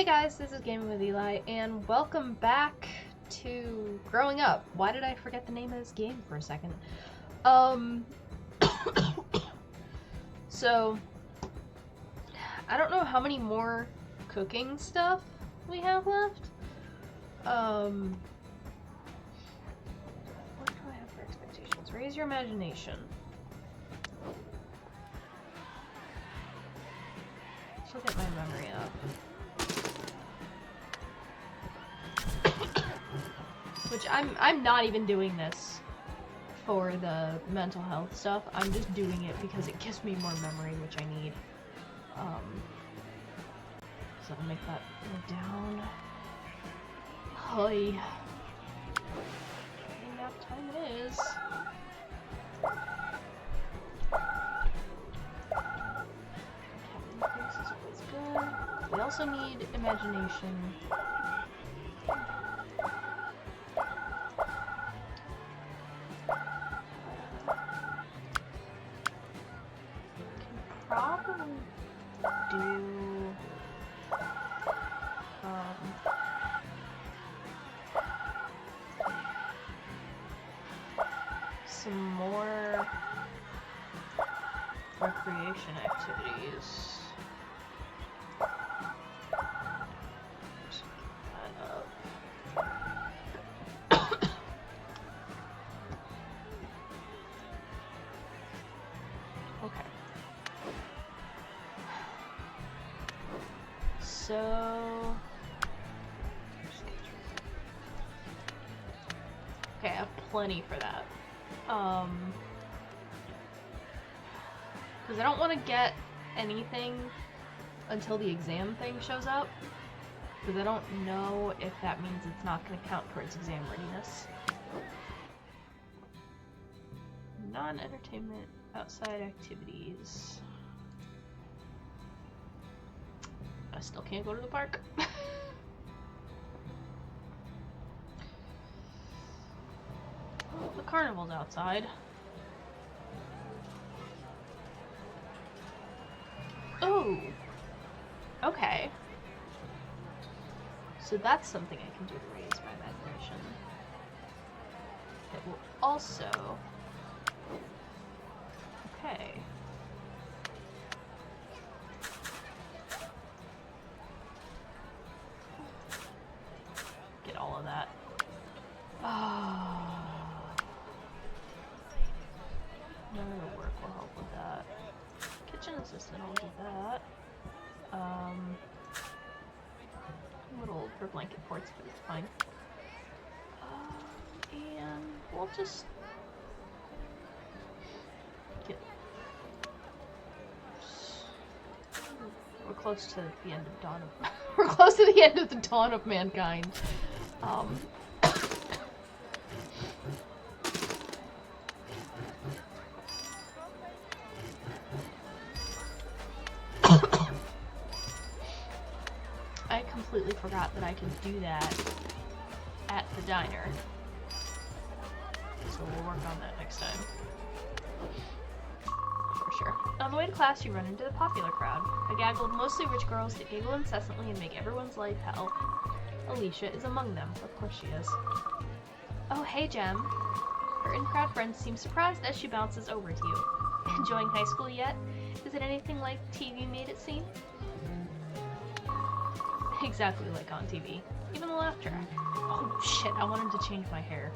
Hey guys, this is Gaming with Eli, and welcome back to Growing Up. Why did I forget the name of this game for a second? So, I don't know how many more cooking stuff we have left. What do I have for expectations? Raise your imagination. Let's look at my memory up. Which I'm not even doing this for the mental health stuff. I'm just doing it because it gives me more memory, which I need. So I'll make that go down. Hi. Nap time it is. Cabin face is always good. We also need imagination. Some more recreation activities. Just get that up. Okay. So okay, I have plenty for that. Because I don't want to get anything until the exam thing shows up, because I don't know if that means it's not going to count towards exam readiness. Non-entertainment outside activities. I still can't go to the park. Well, the carnival's outside. Oh! Okay. So that's something I can do to raise my imagination. It will also... Okay. Get all of that. None of the work will help with that. Kitchen assistant, I'll do that. Little for blanket ports, but it's fine. And we'll just get... We're close to the end of dawn of... We're close to the end of the dawn of mankind. I completely forgot that I can do that at the diner. So we'll work on that next time. For sure. On the way to class, you run into the popular crowd. A gaggle of mostly rich girls that giggle incessantly and make everyone's life hell. Alicia is among them. Of course she is. Oh, hey, Jem. Her in-crowd friend seems surprised as she bounces over to you. Enjoying high school yet? Is it anything like TV made it seem? Exactly like on TV. Even the laugh track. Oh shit, I wanted to change my hair.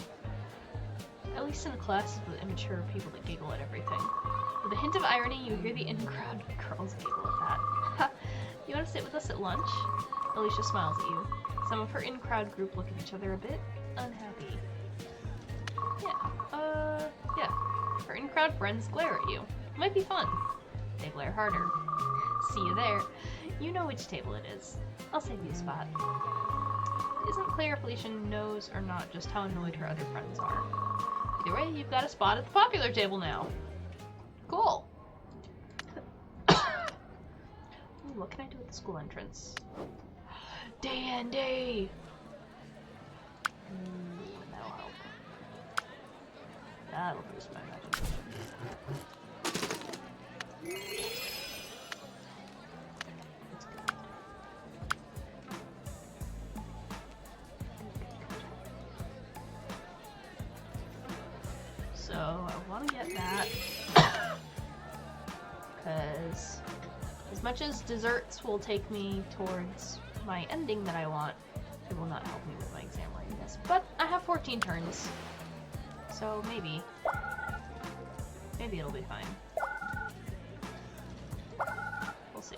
At least in the classes with immature people that giggle at everything. With a hint of irony, you hear the in-crowd girls giggle at that. Ha! You want to sit with us at lunch? Alicia smiles at you. Some of her in-crowd group look at each other a bit unhappy. Yeah. Her in-crowd friends glare at you. Might be fun. They glare harder. See you there. You know which table it is. I'll save you a spot. It isn't clear if Alicia knows or not just how annoyed her other friends are. Either way, you've got a spot at the popular table now. Cool. Ooh, what can I do at the school entrance? Dandy! That'll help. That'll boost my imagination. It's good. get that. Because as much as desserts will take me towards my ending that I want, it will not help me with my exam readiness. But I have 14 turns, so maybe it'll be fine. We'll see.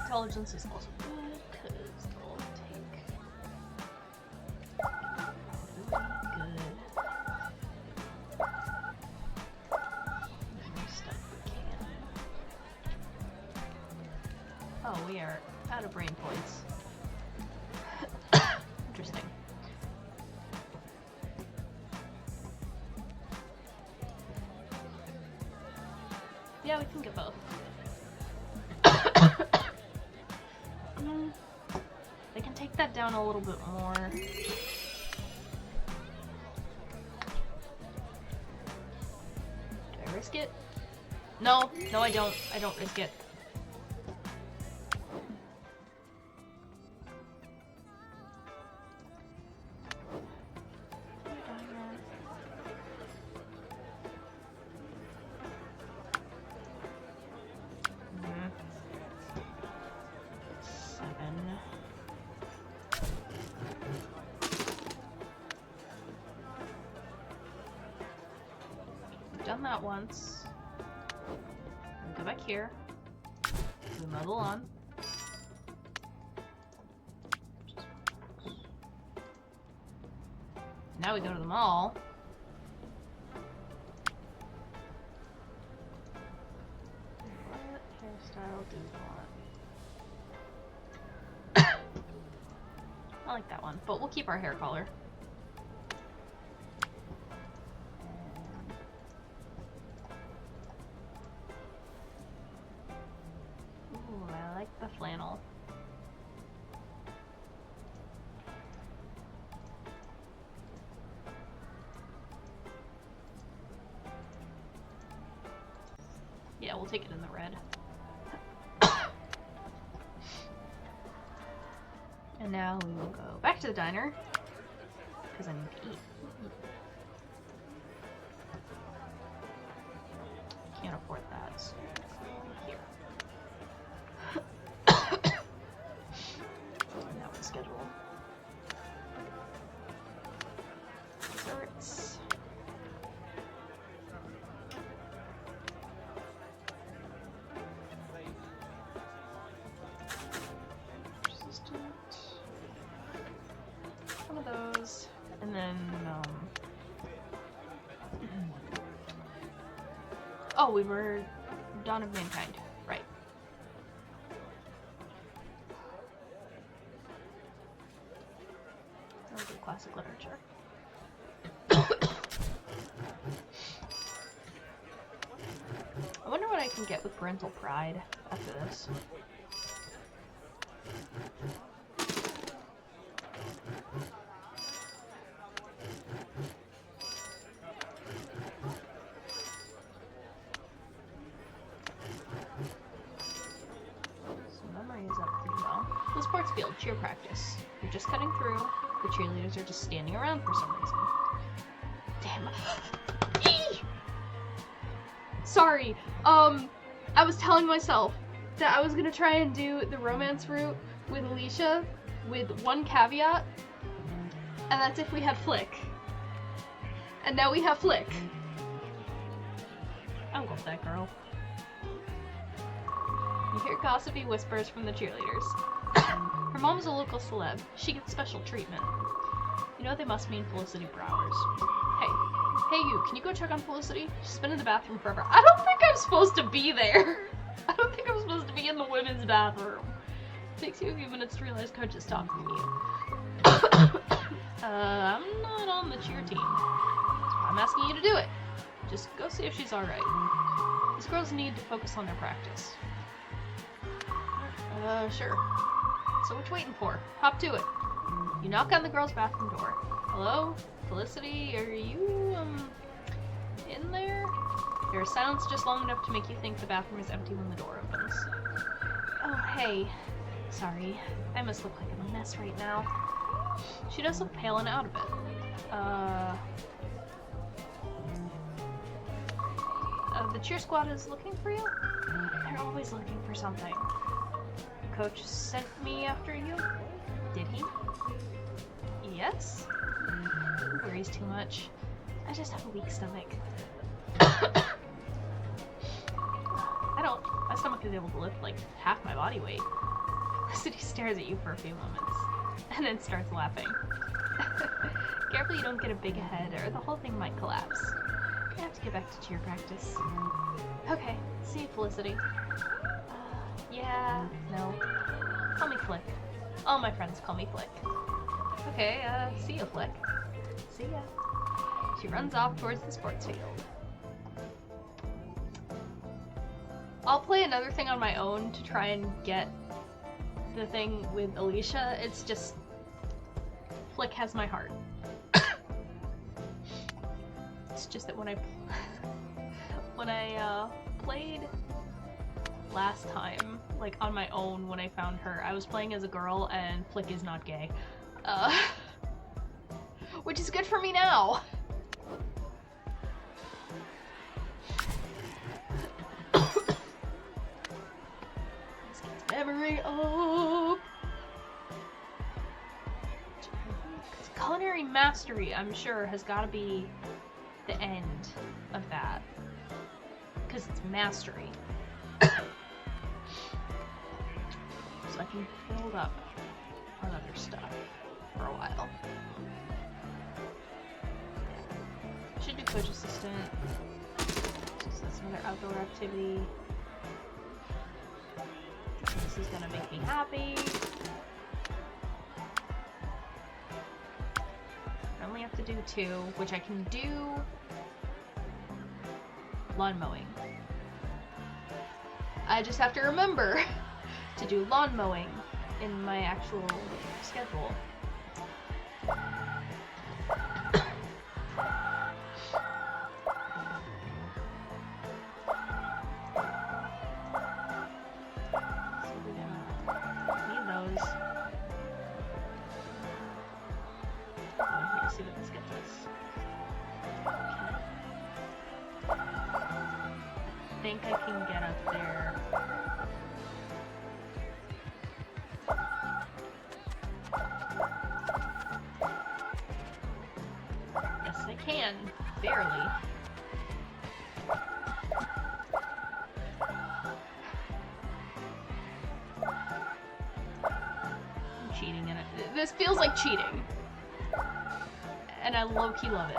Intelligence is also good because it'll take really good stuff we can. Oh, we are out of brain points. Interesting. Yeah, we can get both. They can take that down a little bit more. Do I risk it? No, I don't. I don't risk it. Done that once. Go back here. We muddle on. Now we go to the mall. What hairstyle do we want? I like that one, but we'll keep our hair color. The flannel. Yeah, we'll take it in the red. And now we will go back to the diner because I need to eat. Can't afford that, so here. Now we schedule desserts. Persistent. One of those, and then oh, we were Dawn of Mankind, right? That was classic literature. I wonder what I can get with Parental Pride after this. The sports field, cheer practice. You're just cutting through. The cheerleaders are just standing around for some reason. Damn. Sorry. I was telling myself that I was gonna try and do the romance route with Alicia with one caveat, and that's if we had Flick. And now we have Flick. I love that girl. You hear gossipy whispers from the cheerleaders. Her mom's a local celeb. She gets special treatment. You know they must mean Felicity Browers. Hey you, can you go check on Felicity? She's been in the bathroom forever. I don't think I'm supposed to be there. I don't think I'm supposed to be in the women's bathroom. It takes you a few minutes to realize Coach is talking to you. I'm not on the cheer team. So I'm asking you to do it. Just go see if she's alright. These girls need to focus on their practice. Sure. So what you waiting for? Hop to it. You knock on the girls' bathroom door. Hello? Felicity, are you, in there? There is silence just long enough to make you think the bathroom is empty when the door opens. Oh, hey. Sorry. I must look like I'm a mess right now. She does look pale and out of it. The cheer squad is looking for you? They're always looking for something. Coach sent me after you? Did he? Yes? He worries too much. I just have a weak stomach. My stomach is able to lift like half my body weight. City stares at you for a few moments, and then starts laughing. Careful you don't get a big head, or the whole thing might collapse. I have to get back to cheer practice. Okay, see you, Felicity. Yeah, no. Call me Flick. All my friends call me Flick. Okay, see you, Flick. See ya. She runs off towards the sports field. I'll play another thing on my own to try and get the thing with Alicia. It's just... Flick has my heart. It's just that when I played last time, like on my own when I found her, I was playing as a girl and Flick is not gay. Which is good for me now. Memory up! Culinary mastery, I'm sure, has got to be the end of that. Because it's mastery. So I can build up on other stuff for a while. Should do coach assistant. Just that's another outdoor activity. This is gonna make me happy. I only have to do 2, which I can do lawn mowing. I just have to remember to do lawn mowing in my actual schedule. I think I can get up there. Yes, I can. Barely. I'm cheating in it. This feels like cheating. And I low-key love it.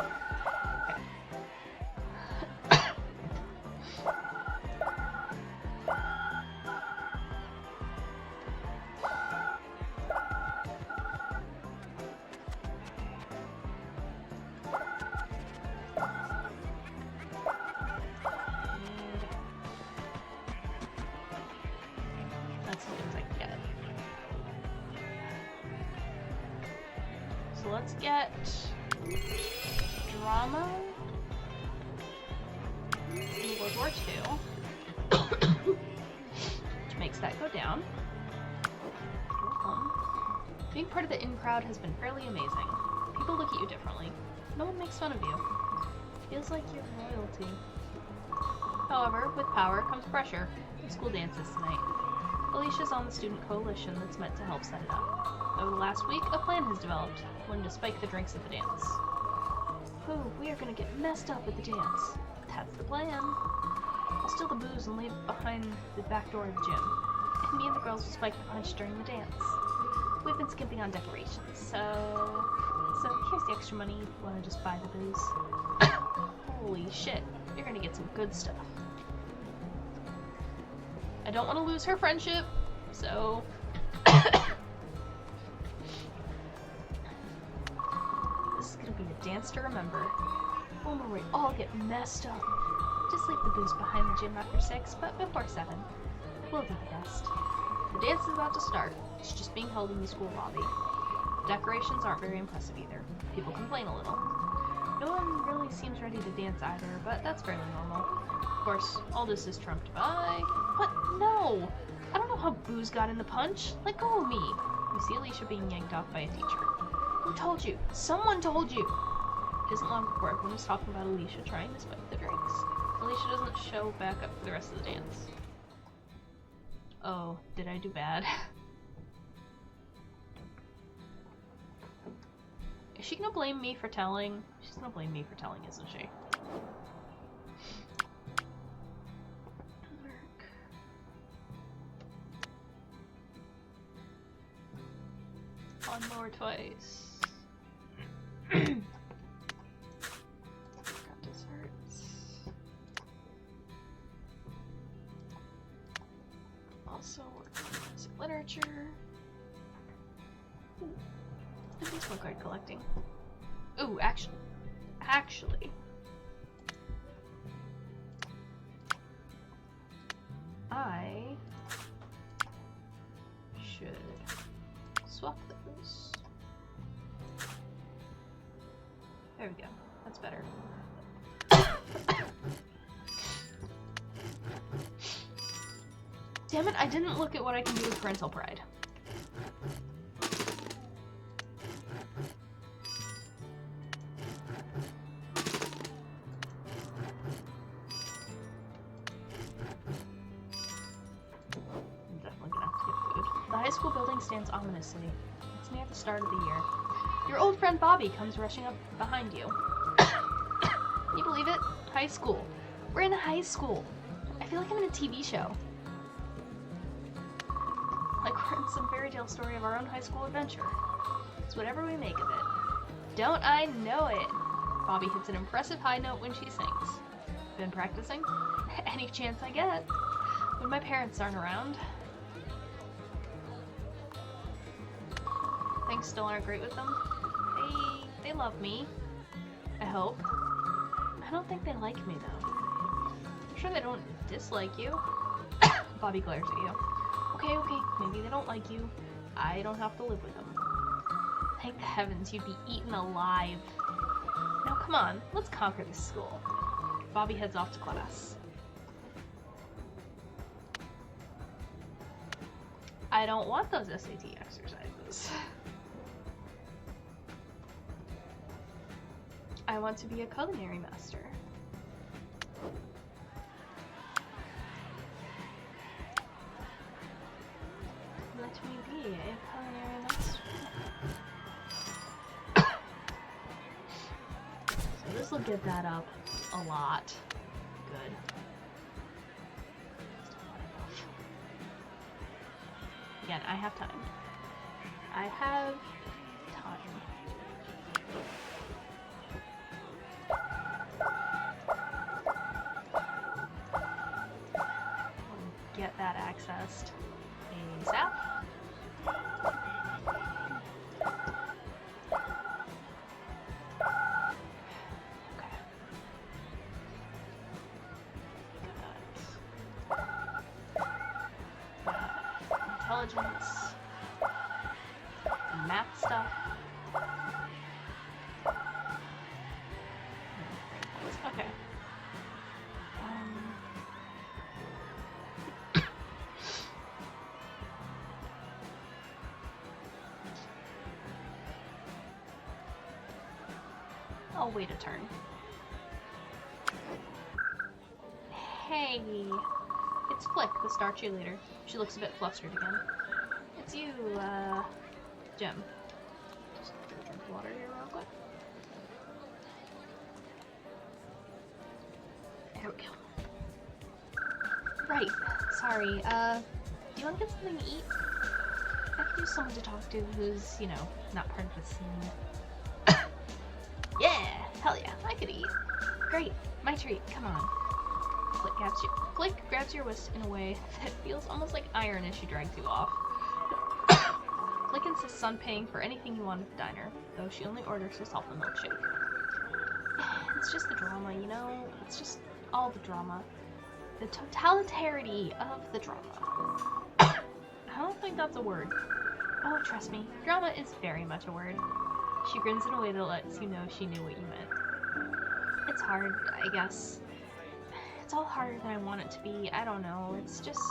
So let's get drama in World War II, which makes that go down. Being part of the in crowd has been fairly amazing. People look at you differently. No one makes fun of you. Feels like you're royalty. However, with power comes pressure. The school dances tonight. Alicia's on the student coalition that's meant to help set it up. Over the last week, a plan has developed, one to spike the drinks at the dance. Oh, we are gonna get messed up at the dance. That's the plan. I'll steal the booze and leave it behind the back door of the gym. And me and the girls will spike the punch during the dance. We've been skimping on decorations, so here's the extra money if you want to just buy the booze. Holy shit, you're gonna get some good stuff. I don't want to lose her friendship, so... This is gonna be a dance to remember. One where we all get messed up. Just leave the booze behind the gym after 6, but before 7. We'll do the best. The dance is about to start. It's just being held in the school lobby. The decorations aren't very impressive either. People complain a little. No one really seems ready to dance either, but that's fairly normal. Of course, all this is trumped by... What? No! I don't know how booze got in the punch. Let go of me. You see Alicia being yanked off by a teacher. Who told you? Someone told you! It isn't long before everyone was talking about Alicia trying to spike the drinks. Alicia doesn't show back up for the rest of the dance. Oh, did I do bad? Is she gonna blame me for telling? She's gonna blame me for telling, isn't she? One more twice. Got desserts. Also, basic literature. Ooh. What is book card collecting? Ooh, actually, I should swap those. There we go. That's better. Damn it, I didn't look at what I can do with parental pride. The high school building stands ominously. It's near the start of the year. Your old friend Bobby comes rushing up behind you. Can you believe it? High school. We're in high school. I feel like I'm in a TV show. Like we're in some fairy tale story of our own high school adventure. It's whatever we make of it. Don't I know it? Bobby hits an impressive high note when she sings. Been practicing? Any chance I get. When my parents aren't around. Things still aren't great with them. They love me. I hope. I don't think they like me though. I'm sure they don't dislike you. Bobby glares at you. Okay, maybe they don't like you. I don't have to live with them. Thank the heavens you'd be eaten alive. Now come on, let's conquer this school. Bobby heads off to class. I don't want those SAT exercises. I want to be a culinary master. Let me be a culinary master. So this will get that up a lot. Good. Again, I have time. I have time. Get that accessed ASAP. Okay. Intelligence. Math stuff. Okay. I'll wait a turn. Hey, it's Flick, the star cheerleader. She looks a bit flustered again. It's you, Jim. Just drink water here real quick. There we go. Right, sorry, do you want to get something to eat? I could use someone to talk to who's, you know, not part of the scene. Yeah! Hell yeah, I could eat. Great, my treat, come on. Flick grabs your wrist in a way that feels almost like iron as she drags you off. Flick insists on paying for anything you want at the diner, though she only orders herself a milkshake. It's just the drama, you know? It's just all the drama. The totalitarity of the drama. I don't think that's a word. Oh, trust me, drama is very much a word. She grins in a way that lets you know she knew what you meant. It's hard, I guess. It's all harder than I want it to be. I don't know. It's just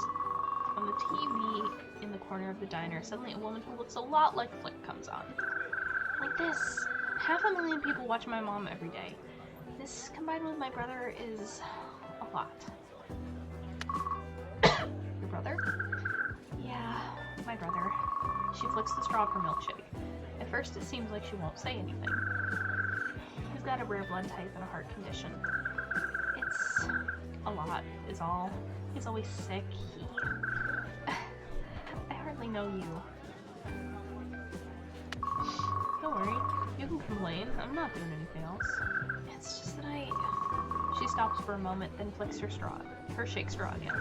on the TV in the corner of the diner, suddenly a woman who looks a lot like Flick comes on. Like this. 500,000 people watch my mom every day. This, combined with my brother, is a lot. Your brother? Yeah, my brother. She flicks the straw of her milkshake. At first, it seems like she won't say anything. He's got a rare blood type and a heart condition. It's a lot, is all. He's always sick. I hardly know you. Don't worry, you can complain. I'm not doing anything else. It's just that She stops for a moment, then flicks her shake straw again.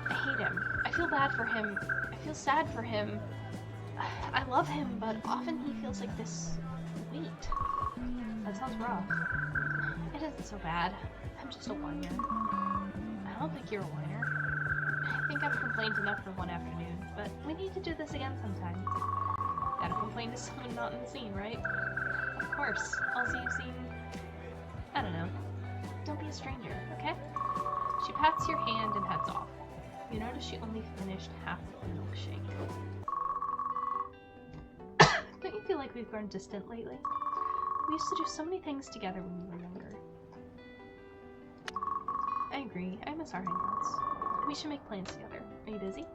I hate him. I feel bad for him. I feel sad for him. I love him, but often he feels like this weight. That sounds rough. It isn't so bad. I'm just a whiner. I don't think you're a whiner. I think I've complained enough for one afternoon, but we need to do this again sometime. Gotta complain to someone not in the scene, right? Of course. Also, you've seen... I don't know. Don't be a stranger, okay? She pats your hand and heads off. You notice she only finished half of the milkshake. Don't you feel like we've grown distant lately? We used to do so many things together when we were younger. I agree. I miss our hangouts. We should make plans together. Are you busy?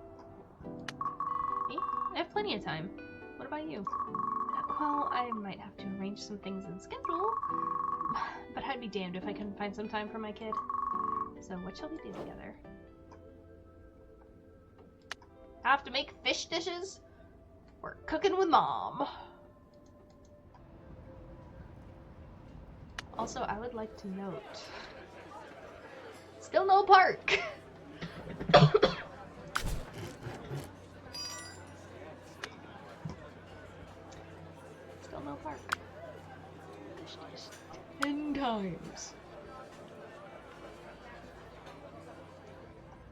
Me? I have plenty of time. What about you? Well, I might have to arrange some things in schedule, but I'd be damned if I couldn't find some time for my kid. So what shall we do together? Have to make fish dishes? We're cooking with Mom. Also, I would like to note, still no park. Still no park. 10 times.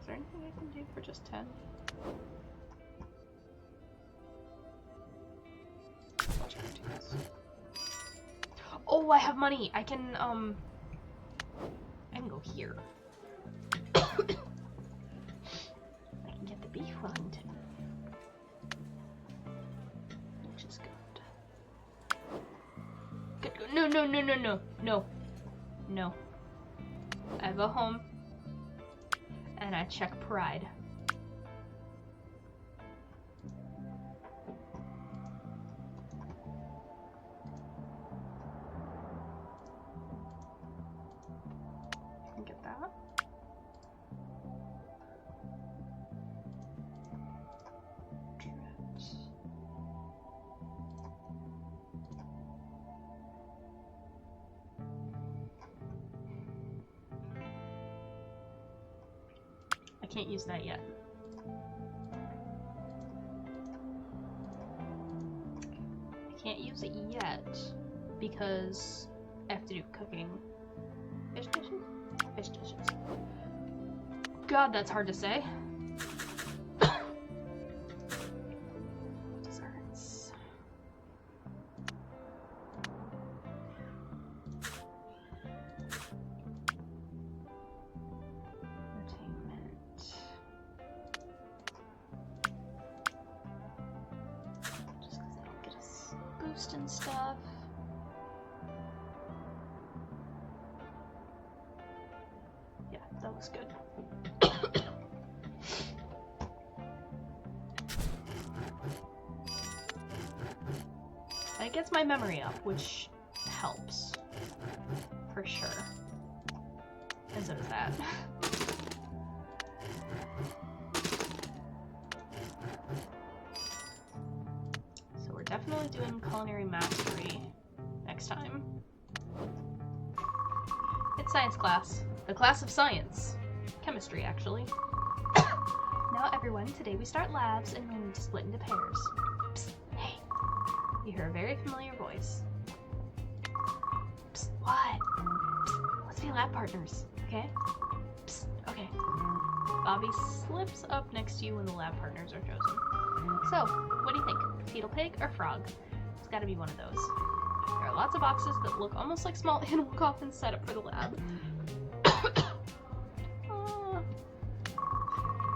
Is there anything I can do for just 10? Watch cartoons. Oh, I have money. I can go here. I can get the beef Wellington, which is good. Good. No. I go home and I check Pride. Get that. I can't use that yet. I can't use it yet because I have to do cooking. Fish dishes? Fish dishes. God, that's hard to say. Desserts. Entertainment. Just because they don't get us boost and stuff. Yeah, that looks good. It gets my memory up, which helps. For sure. And so does that. So we're definitely doing culinary mastery next time. It's science class. The class of science. Chemistry, actually. Now everyone, today we start labs and we need to split into pairs. Psst, hey. You hear a very familiar voice. Psst, what? Psst, let's be lab partners, okay? Psst, okay. Bobby slips up next to you when the lab partners are chosen. So, what do you think? Fetal pig or frog? It's gotta be one of those. There are lots of boxes that look almost like small animal coffins set up for the lab.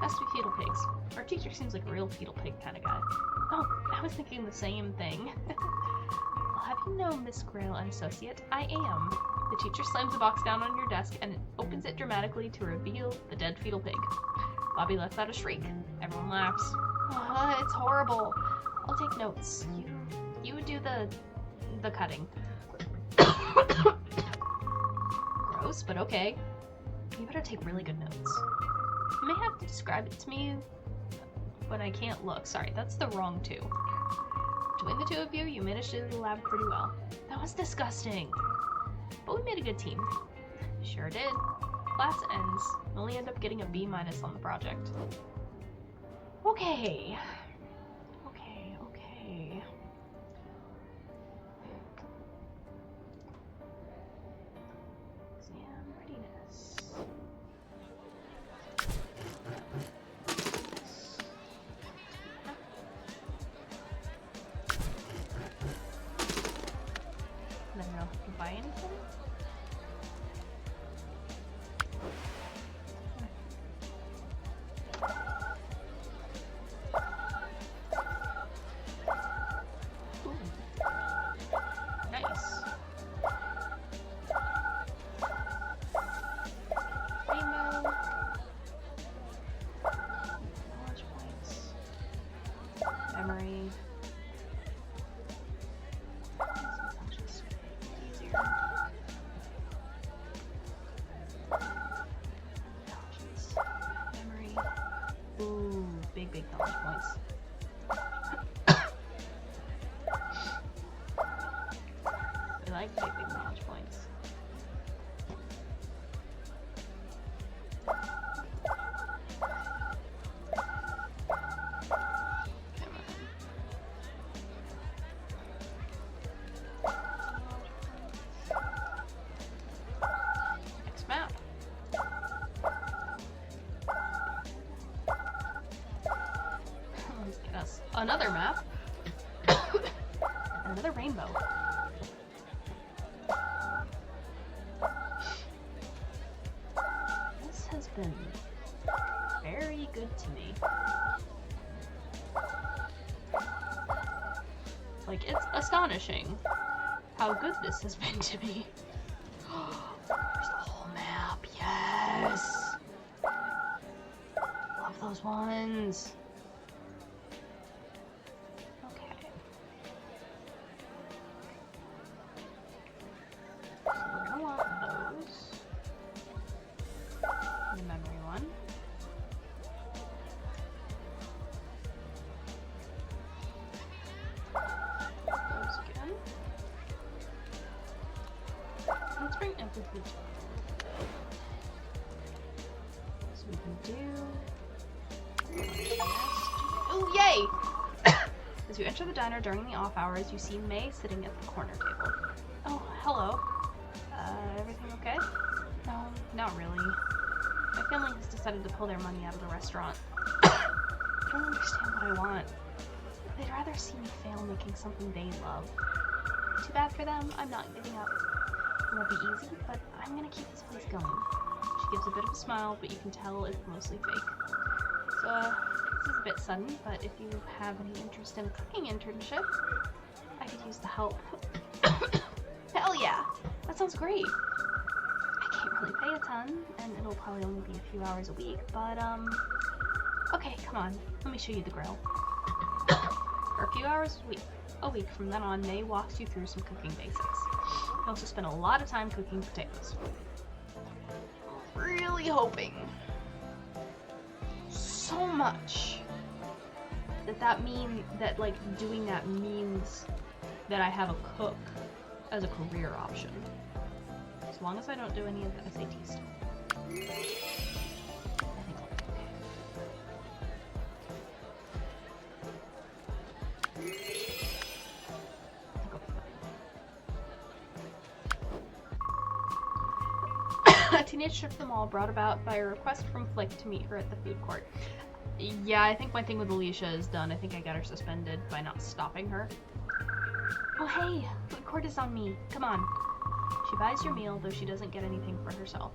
Has to be fetal pigs. Our teacher seems like a real fetal pig kind of guy. Oh, I was thinking the same thing. I'll have you know, Miss Grail and Associate, I am. The teacher slams the box down on your desk and opens it dramatically to reveal the dead fetal pig. Bobby lets out a shriek. Everyone laughs. It's horrible. I'll take notes. You would do the cutting. Gross, but okay. You better take really good notes. You may have to describe it to me, but I can't look. Sorry, that's the wrong two. Between the two of you, you managed to do the lab pretty well. That was disgusting. But we made a good team. Sure did. Class ends. We only end up getting a B- on the project. Okay. Exam readiness. Then I don't have to buy anything? Big knowledge points. I like big knowledge points. Next map. Another map. Another rainbow. This has been very good to me. Like, it's astonishing how good this has been to me. There's the whole map. Yes! Love those ones. Let's bring empathy to so we can do. Oh, yay! As you enter the diner during the off hours, you see May sitting at the corner table. Oh, hello. Everything okay? No, not really. My family has decided to pull their money out of the restaurant. I don't understand what I want. They'd rather see me fail making something they love. Too bad for them, I'm not giving up. It won't be easy, but I'm gonna keep this place going. She gives a bit of a smile, but you can tell it's mostly fake. So, this is a bit sudden, but if you have any interest in a cooking internship, I could use the help. Hell yeah! That sounds great! I can't really pay a ton, and it'll probably only be a few hours a week, but, okay, come on. Let me show you the grill. For a few hours a week from then on, May walks you through some cooking basics. You also spend a lot of time cooking potatoes. Really hoping so much that like doing that means that I have a cook as a career option. As long as I don't do any of the SAT stuff. I think I'll be okay. A teenage trip to the mall brought about by a request from Flick to meet her at the food court. Yeah, I think my thing with Alicia is done. I think I got her suspended by not stopping her. Oh hey, food court is on me. Come on. She buys your meal, though she doesn't get anything for herself.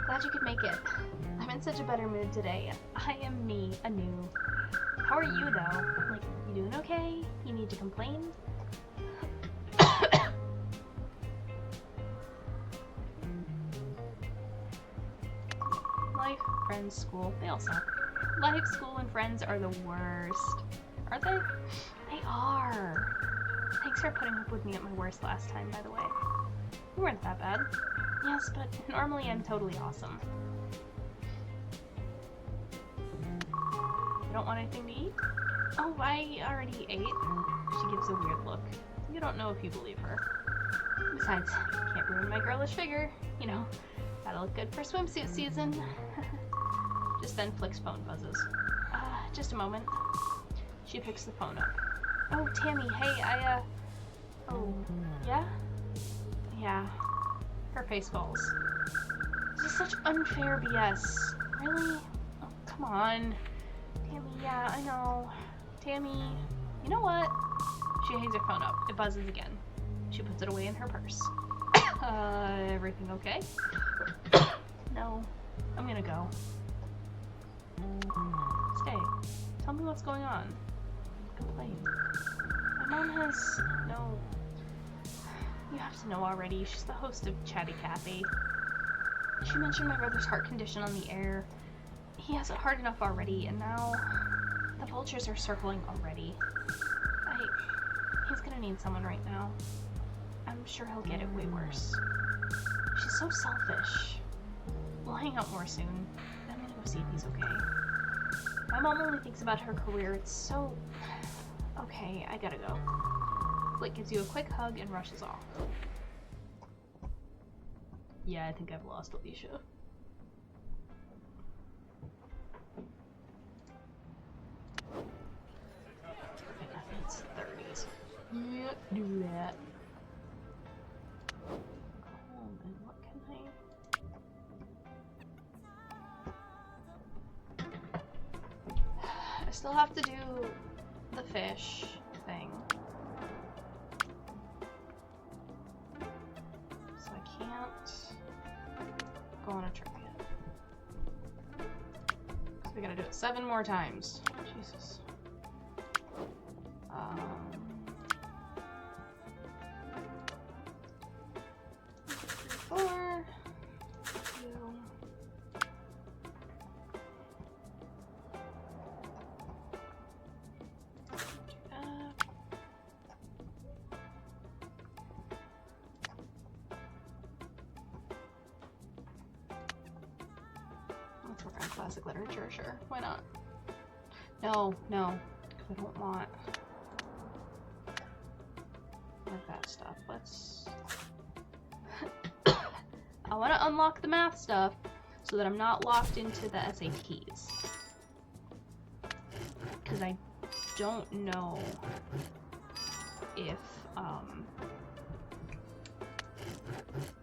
Glad you could make it. I'm in such a better mood today. I am me, anew. How are you, though? Like, you doing okay? You need to complain? Life, friends, school, they all suck. Life, school, and friends are the worst. Aren't they? They are. Thanks for putting up with me at my worst last time, by the way. You weren't that bad. Yes, but normally I'm totally awesome. You don't want anything to eat? Oh, I already ate. She gives a weird look. You don't know if you believe her. Besides, can't ruin my girlish figure. You know, that'll look good for swimsuit season. Just then Flick's phone buzzes. Just a moment. She picks the phone up. Oh, Tammy, hey, Oh, yeah? Yeah. Her face falls. This is such unfair BS. Really? Oh, come on. Tammy, yeah, I know. Tammy, you know what? She hangs her phone up. It buzzes again. She puts it away in her purse. Everything okay? No. I'm gonna go. Stay. Tell me what's going on. Complain. My mom has no... You have to know already. She's the host of Chatty Cathy. She mentioned my brother's heart condition on the air. He has it hard enough already, and now the vultures are circling already. He's gonna need someone right now. I'm sure he'll get it way worse. She's so selfish. We'll hang out more soon. I'm gonna go see if he's okay. My mom only thinks about her career. It's so... Okay, I gotta go. Flick gives you a quick hug and rushes off. Yeah, I think I've lost Alicia. It's 30s. Yeah, do that. And what can I still have to do the fish thing. So I can't go on a trip yet. So we gotta do it 7 more times. Jesus. 4. Let's work on classic literature, sure. Why not? No, no. Because I don't want that stuff. Let's... I want to unlock the math stuff so that I'm not locked into the SATs. Because I don't know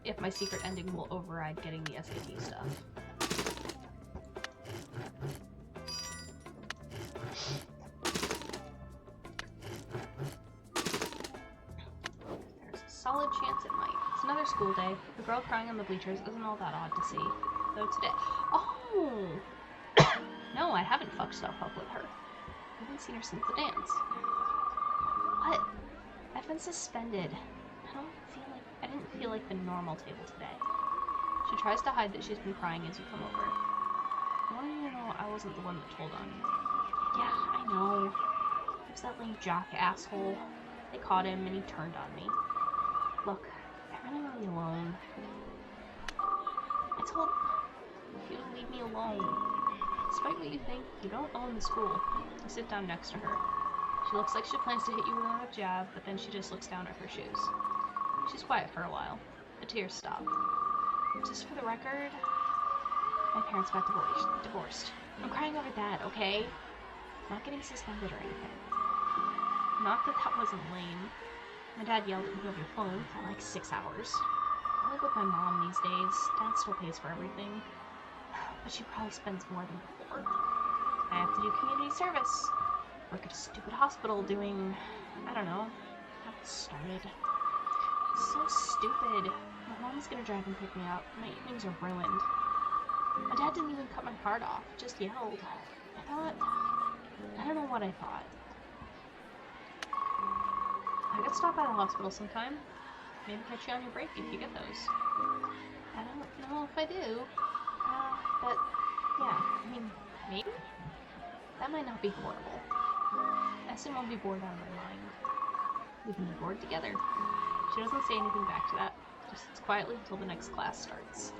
if my secret ending will override getting the SAT stuff. There's a solid chance it might. It's another school day. The girl crying on the bleachers isn't all that odd to see. Though today... Oh! No, I haven't fucked stuff up with her. I haven't seen her since the dance. What? I've been suspended. I didn't feel like the normal table today. She tries to hide that she's been crying as you come over. I want you to know I wasn't the one that told on you. Yeah, I know. It was that lame jock asshole. They caught him and he turned on me. Look, I really want to be alone. I told you to leave me alone. Despite what you think, you don't own the school. I sit down next to her. She looks like she plans to hit you with another jab, but then she just looks down at her shoes. She's quiet for a while. The tears stop. Just for the record, my parents got divorced. I'm crying over that, okay? I'm not getting suspended or anything. Not that that wasn't lame. My dad yelled at me over the phone for like 6 hours. I live with my mom these days. Dad still pays for everything. But she probably spends more than before. I have to do community service. Work at a stupid hospital doing, I don't know, have started. So stupid. My mom's gonna drive and pick me up. My evenings are ruined. My dad didn't even cut my card off, just yelled. I don't know what I thought. I could stop by the hospital sometime. Maybe catch you on your break if you get those. I don't know if I do. But, yeah, I mean, maybe? That might not be horrible. Essen won't be bored out of her mind. We can be bored together. She doesn't say anything back to that. Just sits quietly until the next class starts.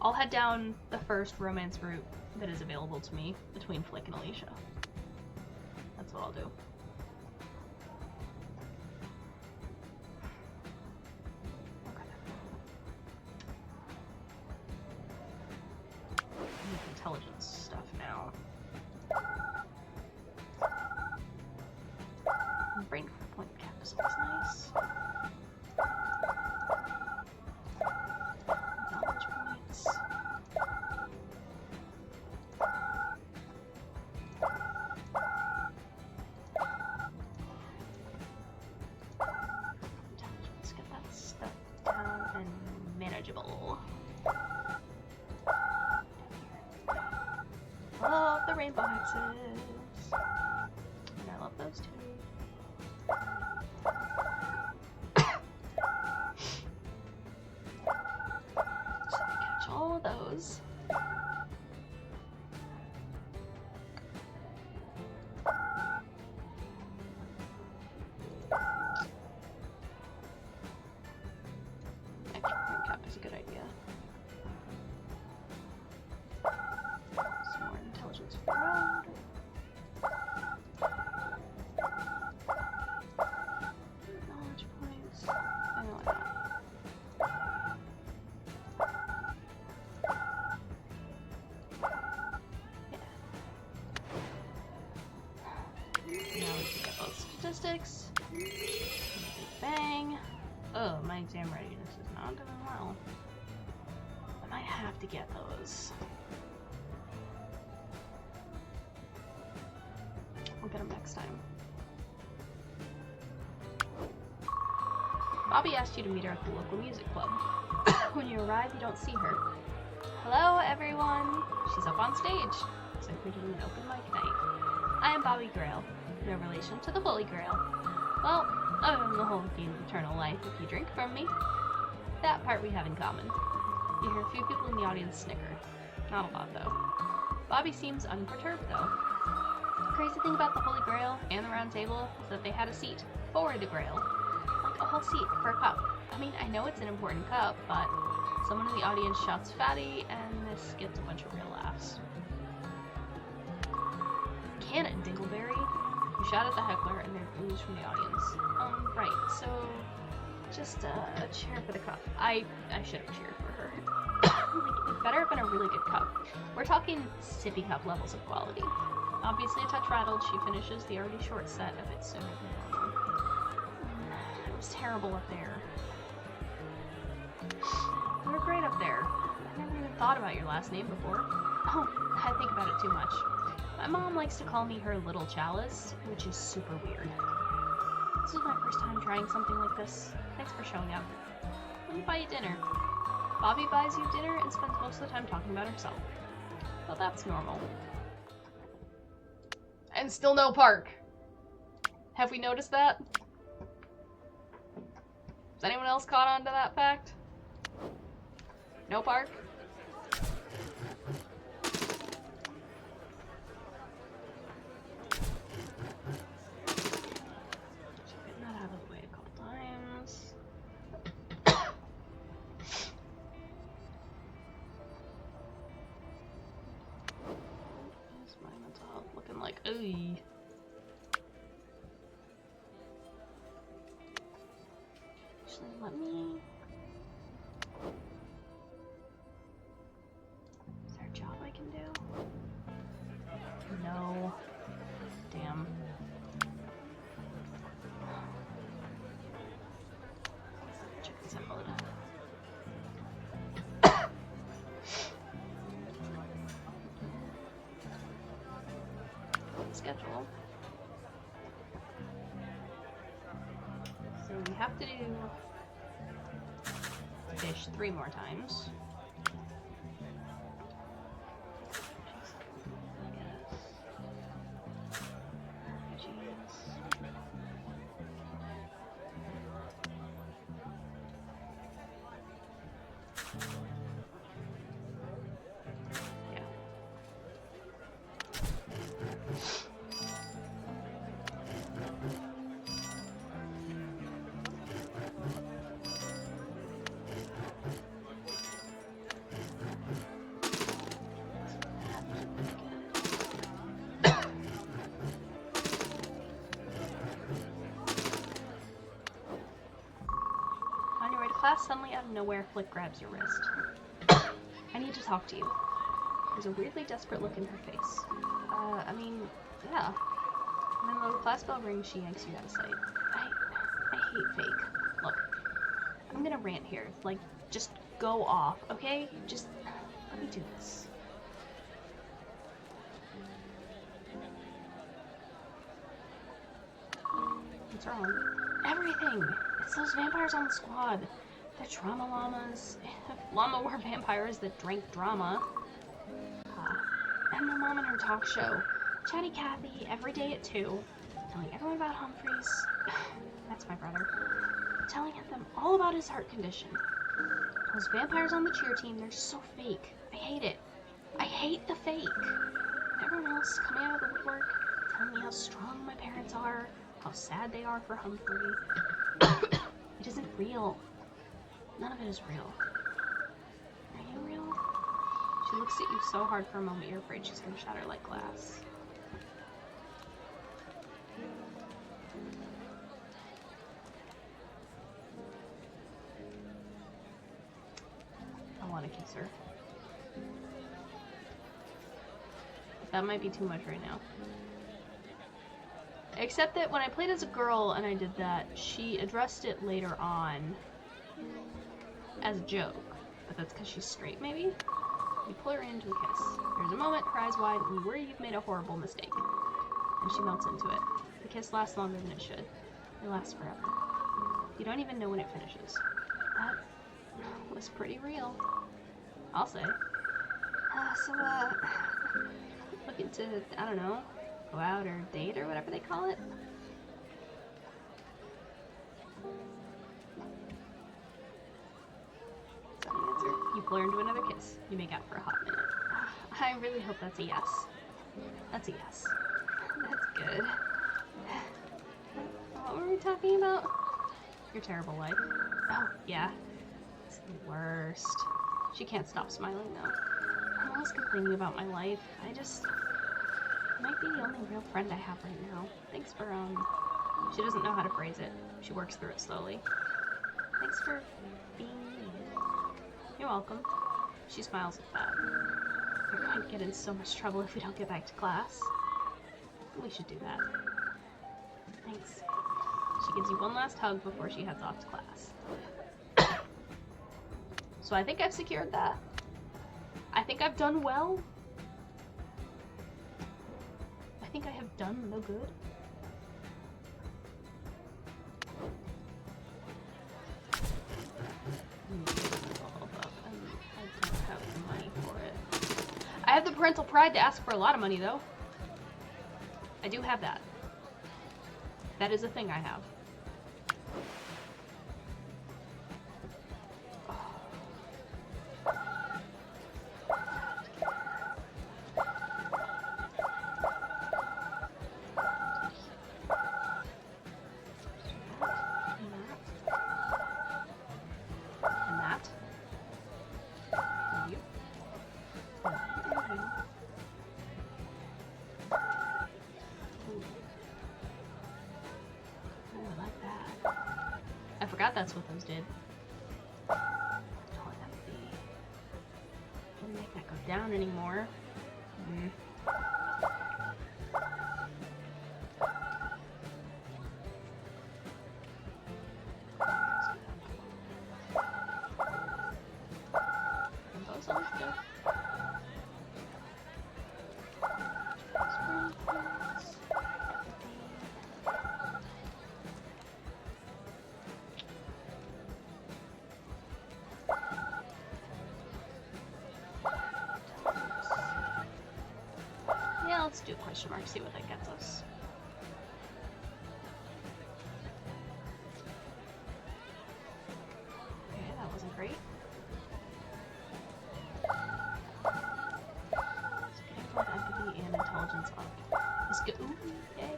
I'll head down the first romance route that is available to me between Flick and Alicia. That's what I'll do. Okay. I need intelligence stuff now. Brain point cactus looks nice. Knowledge points. Let's get that stuff down and manageable. Love the rainbow hexes. And I love those too. Catch all of those. Extra point cap is a good idea. Some more intelligence for the road. Knowledge points. I know that. Now we can get both statistics. Bang. Oh, my exam readiness is not doing well. I might have to get those. We'll get them next time. Bobby asked you to meet her at the local music club. When you arrive, you don't see her. Hello, everyone! She's up on stage. It's like we did an open mic night. I am Bobby Grail. No relation to the Holy Grail. Well, other than the whole gain of eternal life if you drink from me. That part we have in common. You hear a few people in the audience snicker. Not a lot, though. Bobby seems unperturbed, though. The crazy thing about the Holy Grail and the Round Table is that they had a seat for the Grail. Like a whole seat for a cup. I mean, I know it's an important cup, but someone in the audience shouts fatty, and this gets a bunch of real laughs. Can it, Dingleberry? You shout at the heckler, and they're boos from the audience. Right, so just a cheer for the cup. I should have cheered for her. Like, it better have been a really good cup. We're talking sippy cup levels of quality. Obviously a touch rattled, she finishes the already short set a bit sooner than normal. It was terrible up there. You were great up there. I never even thought about your last name before. Oh, I think about it too much. My mom likes to call me her little chalice, which is super weird. This is my first time trying something like this. Thanks for showing up. Let me buy you dinner. Bobby buys you dinner and spends most of the time talking about herself. But that's normal. And still no park. Have we noticed that? Has anyone else caught on to that fact? No park? Getting that out of the way a couple times. Where's my mental health looking like? Ooh. Actually, let me. Is there a job I can do? No. Damn. Chicken salad. the schedule. So we have to do fish 3 more times. Class, suddenly out of nowhere, Flick grabs your wrist. I need to talk to you. There's a weirdly desperate look in her face. I mean, yeah. And then the class bell rings, she yanks you out of sight. I hate fake. Look, I'm gonna rant here. Like, just go off, okay? Just let me do this. What's wrong? Everything! It's those vampires on the squad. They're trauma llamas. Llama were vampires that drank drama. And my mom and her talk show. Chatty Cathy, every day at 2. Telling everyone about Humphreys. That's my brother. Telling them all about his heart condition. Those vampires on the cheer team, they're just so fake. I hate it. I hate the fake. Everyone else coming out of the woodwork, telling me how strong my parents are, how sad they are for Humphrey. It isn't real. None of it is real. Are you real? She looks at you so hard for a moment you're afraid she's going to shatter like glass. I want to kiss her. That might be too much right now. Except that when I played as a girl and I did that, she addressed it later on as a joke. But that's because she's straight, maybe? You pull her into a kiss. There's a moment, her eyes wide, and you worry you've made a horrible mistake. And she melts into it. The kiss lasts longer than it should. It lasts forever. You don't even know when it finishes. That was pretty real. I'll say. Looking to, I don't know, go out or date or whatever they call it. Is that the answer? You pull her into another kiss. You make out for a hot minute. I really hope that's a yes. That's a yes. That's good. What were we talking about? Your terrible life. Oh, yeah. It's the worst. She can't stop smiling, though. I'm always complaining about my life. I just... might be the only real friend I have right now. Thanks for, She doesn't know how to phrase it. She works through it slowly. Thanks for being me. You're welcome. She smiles at that. We're going to get in so much trouble if we don't get back to class. We should do that. Thanks. She gives you one last hug before she heads off to class. So I think I've secured that. I think I've done well. I think I have done no good. I don't have the money for it. I have the parental pride to ask for a lot of money, though. I do have that. That is a thing I have. That's what those did. Don't let that be. Didn't make that go down anymore. Those always good. Yeah, let's do a question mark, see what that gets us. Okay, that wasn't great. So getting both empathy and intelligence up is good. Ooh, yay.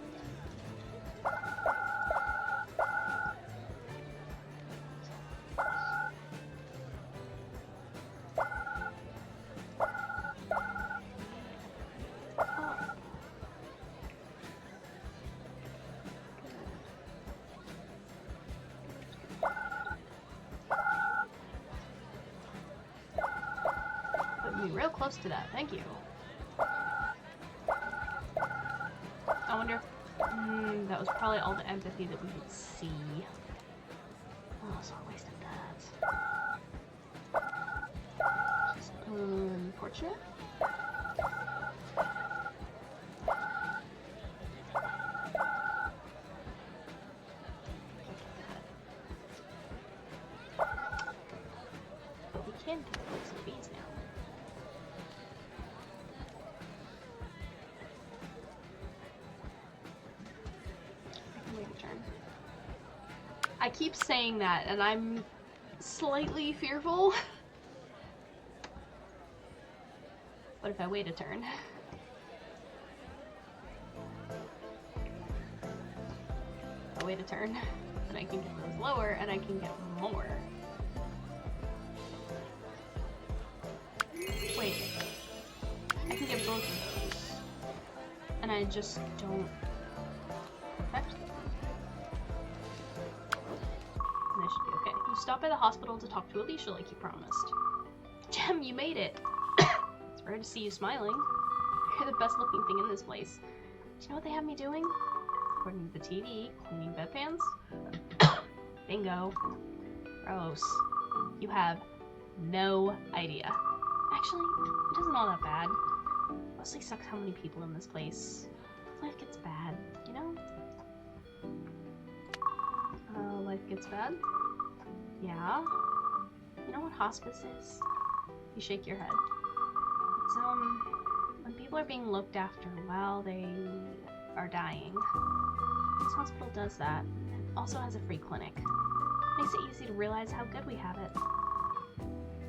Real close to that, thank you. I wonder if that was probably all the empathy that we could see. Oh, so I wasted that. Just unfortunate. But we can take some bees now. I keep saying that, and I'm slightly fearful. What if I wait a turn? If I wait a turn, then I can get those lower, and I can get more. Wait. I can get both of those. And I just don't affect them. And I should be okay. You stopped by the hospital to talk to Alicia like you promised. Jem, you made it! It's rare to see you smiling. You're the best looking thing in this place. Do you know what they have me doing? According to the TV, cleaning bedpans? Bingo. Gross. You have no idea. Actually, it isn't all that bad. Mostly sucks how many people in this place. Life gets bad, you know? Life gets bad? Yeah? You know what hospice is? You shake your head. It's, when people are being looked after while they are dying. This hospital does that. It also has a free clinic. Makes it easy to realize how good we have it.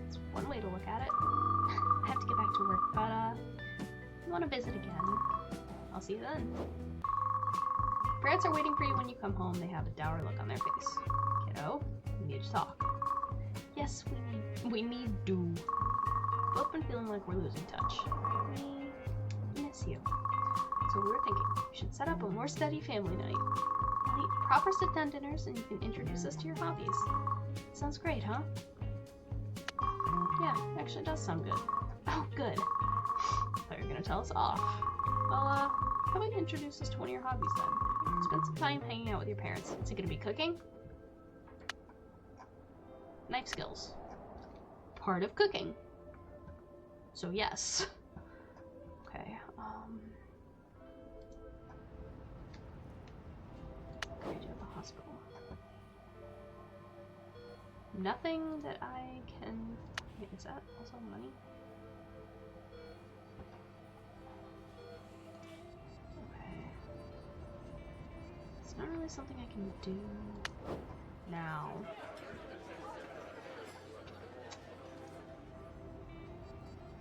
It's one way to look at it. I have to get back to work, but, if you want to visit again, I'll see you then. Parents are waiting for you when you come home. They have a dour look on their face. Kiddo, we need to talk. Yes, we need to. Both been feeling like we're losing touch. We miss you. So we were thinking, we should set up a more steady family night. We'll eat proper sit-down dinners and you can introduce us to your hobbies. Sounds great, huh? Yeah, actually does sound good. Oh, good. Thought you were gonna tell us off. Well, how about you introduce us to one of your hobbies then? Spend some time hanging out with your parents. Is it gonna be cooking? Knife skills. Part of cooking. So yes. Okay, what can I do at the hospital? Nothing that I can... Wait, is that also money? Okay. It's not really something I can do now.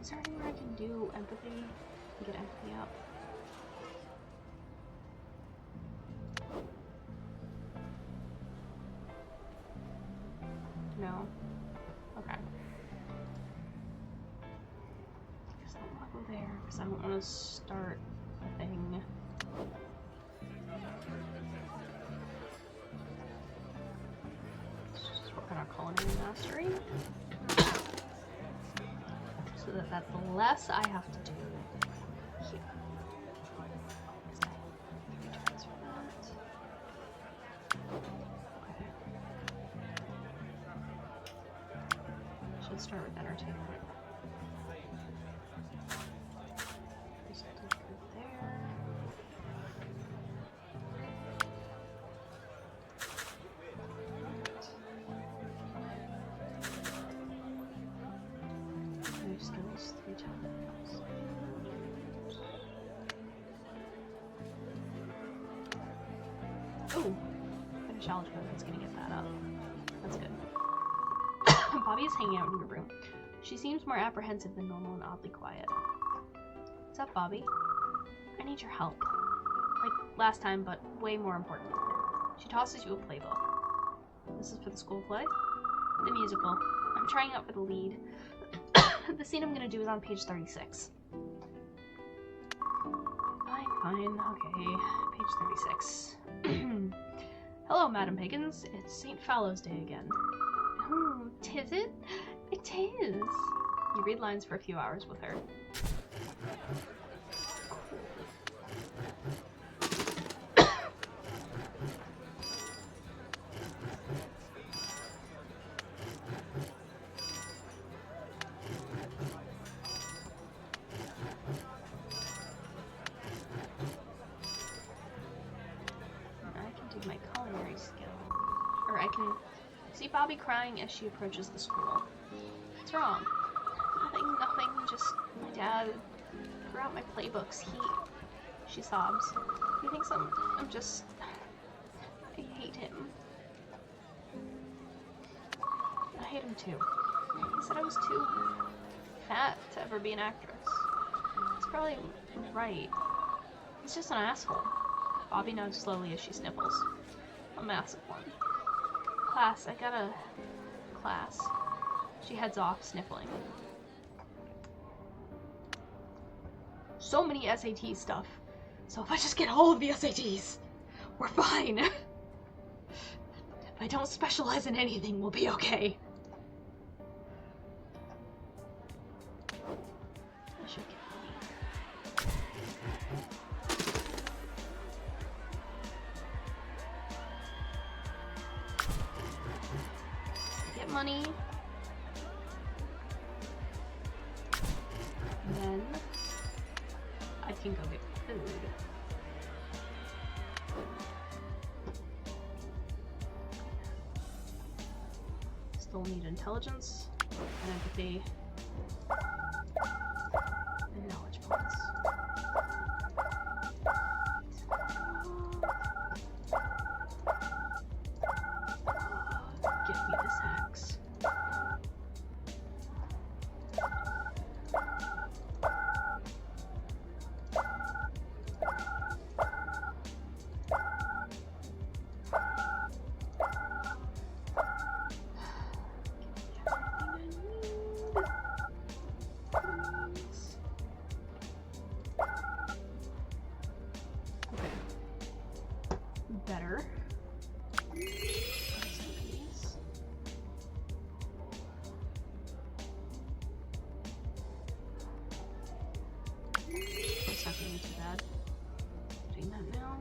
Is there anywhere I can do empathy? Get empathy up? No? Okay. I guess I don't want to go there because I don't want to start a thing. Let's just work on our culinary mastery. So that that's less I have to do here. Transfer that. Okay. Should start with entertainment. Just take it there. Skills 3 times. Oh, finish algebra. That's gonna get that up. That's good. Bobby is hanging out in your room. She seems more apprehensive than normal and oddly quiet. What's up, Bobby? I need your help. Like last time, but way more important. She tosses you a playbook. This is for the school play? The musical. I'm trying out for the lead. The scene I'm gonna do is on page 36. Fine, okay. Page 36. Hello, Madam Higgins. It's St. Fallow's Day again. Oh, 'tis it? It is. You read lines for a few hours with her. My culinary skill. Or I can see Bobby crying as she approaches the school. What's wrong? Nothing, just my dad threw out my playbooks. She sobs. He thinks I hate him. I hate him too. He said I was too fat to ever be an actress. He's probably right. He's just an asshole. Bobby nods slowly as she sniffles. A massive one. Class, I got a class. She heads off, sniffling. So many SAT stuff. So if I just get all of the SATs, we're fine. If I don't specialize in anything, we'll be okay. I should get money. And then I can go get food. Still need intelligence and empathy and knowledge points. Give me this axe. Better. It's not gonna be too bad. Doing that now.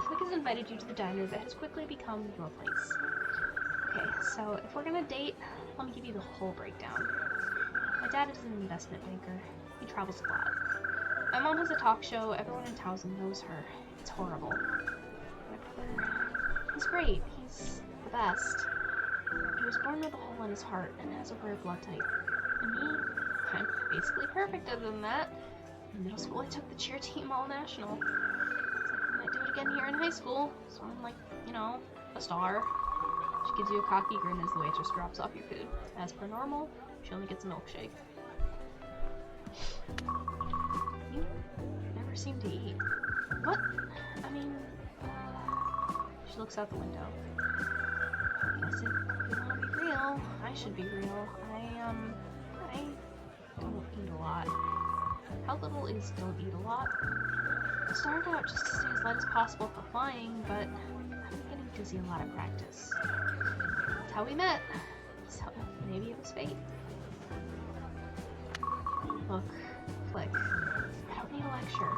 Flick has invited you to the diner that has quickly become your place. Okay, so if we're gonna date, let me give you the whole breakdown. My dad is an investment banker. He travels a lot. My mom has a talk show. Everyone in Towson knows her. It's horrible. My brother, he's great. He's the best. He was born with a hole in his heart and has a rare blood type. And me, I'm basically perfect other than that. In middle school, I took the cheer team all national. I might do it again here in high school, so I'm like, you know, a star. She gives you a cocky grin as the waitress drops off your food. As per normal, she only gets a milkshake. You never seem to eat. What? I mean, she looks out the window. I guess if you want to be real, I should be real. I don't eat a lot. How little is don't eat a lot? I started out just to stay as light as possible for flying, but I'm getting dizzy a lot of practice. That's how we met. So maybe it was fate. Look, Flick, I don't need a lecture.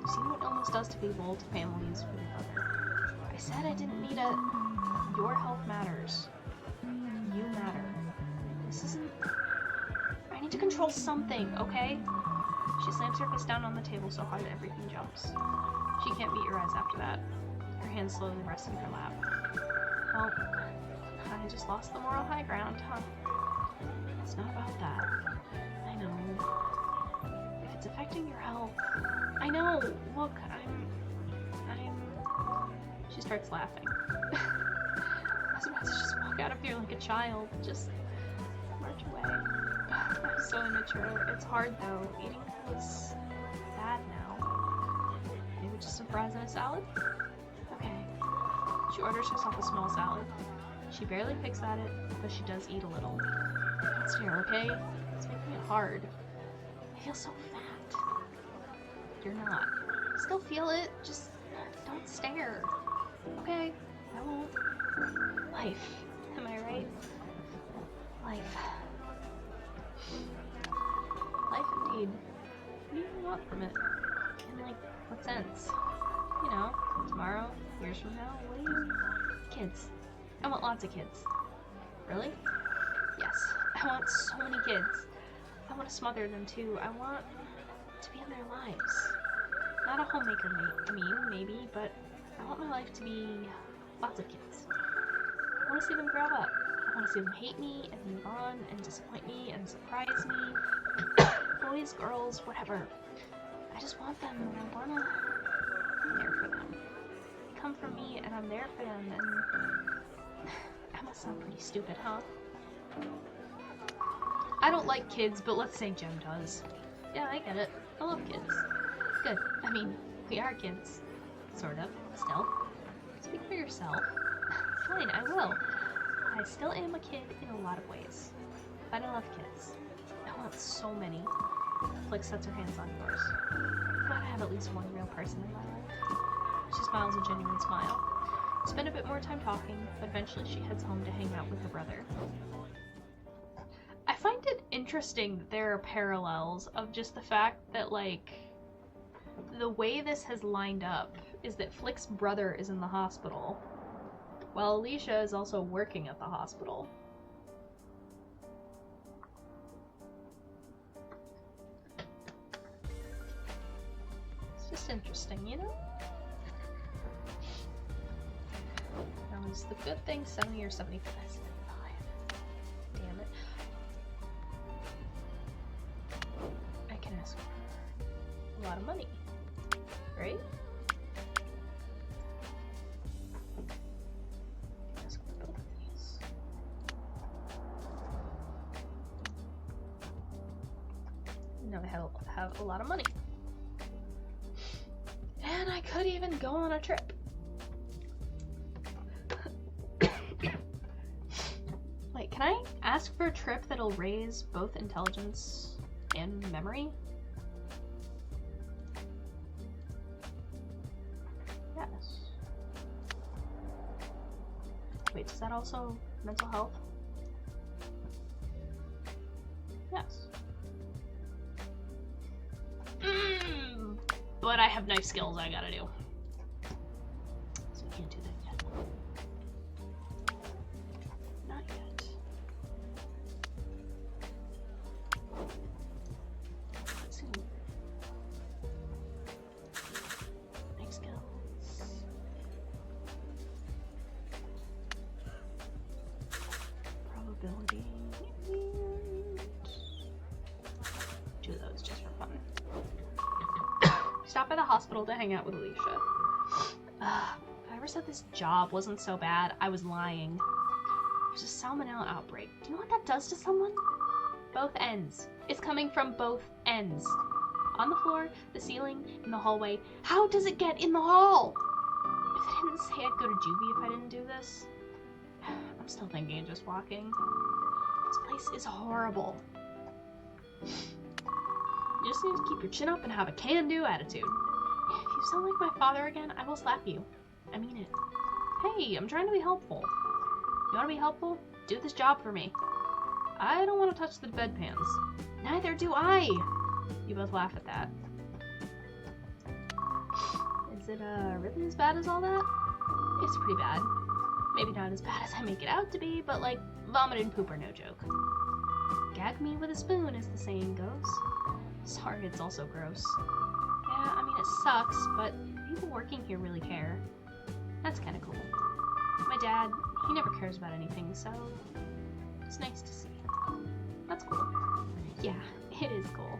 You've seen what illness does to people, to families, for your brother. I said I didn't need a... Your health matters. You matter. This isn't... I need to control something, okay? She slams her fist down on the table so hard that everything jumps. She can't beat your eyes after that. Her hands slowly rest in her lap. Well, I just lost the moral high ground, huh? It's not about that. I know. If it's affecting your health... I know! Look, I She starts laughing. I was about to just walk out of here like a child. Just march away. I'm so immature. It's hard though. Eating is bad now. Maybe just some fries and a salad? Okay. She orders herself a small salad. She barely picks at it, but she does eat a little. Don't stare, okay? It's making it hard. I feel so fat. You're not. Still feel it, just don't stare. Okay, I won't. Life. Am I right? Life. Life indeed. What do you want from it? In like, what sense? You know, tomorrow, years from now, what do you... Kids. I want lots of kids. Really? Yes. I want so many kids. I want to smother them too. I want to be in their lives. Not a homemaker, maybe, but I want my life to be lots of kids. I want to see them grow up. I want to see them hate me and move on and disappoint me and surprise me. Boys, girls, whatever. I just want them and I want to be there for them. They come for me and I'm there for them and... I must sound pretty stupid, huh? I don't like kids, but let's say Jem does. Yeah, I get it. I love kids. Good. I mean, we are kids. Sort of. Still. Speak for yourself. Fine, I will. I still am a kid in a lot of ways. But I love kids. I want so many. Flick sets her hands on yours. I gotta have at least one real person in my life. She smiles a genuine smile. Spend a bit more time talking, but eventually she heads home to hang out with her brother. I find it interesting that there are parallels of just the fact that, like, the way this has lined up is that Flick's brother is in the hospital, while Alicia is also working at the hospital. It's just interesting, you know? Now, is the good thing 70 or 75? 75. Damn it. I can ask for a lot of money, right? Ask for both of these. Now I have a lot of money. And I could even go on a trip. Wait, can I ask for a trip that'll raise both intelligence and memory? Yes. Wait, does that also mental health? Yes. But I have knife skills I gotta do. So I can't do that yet. Not yet. Let's see. Knife skills. Probability. Do those just for fun. Stop by the hospital to hang out with Alicia. If I ever said this job wasn't so bad, I was lying. There's a salmonella outbreak. Do you know what that does to someone? Both ends. It's coming from both ends. On the floor, the ceiling, in the hallway. How does it get in the hall? If they didn't say I'd go to juvie if I didn't do this. I'm still thinking of just walking. This place is horrible. You just need to keep your chin up and have a can-do attitude. If you sound like my father again, I will slap you. I mean it. Hey, I'm trying to be helpful. You want to be helpful? Do this job for me. I don't want to touch the bedpans. Neither do I! You both laugh at that. Is it, really as bad as all that? It's pretty bad. Maybe not as bad as I make it out to be, but, like, vomit and poop are no joke. Gag me with a spoon, as the saying goes. Sorry, it's also gross. Yeah, I mean, it sucks, but people working here really care. That's kind of cool. My dad, he never cares about anything, so it's nice to see. That's cool. Yeah, it is cool.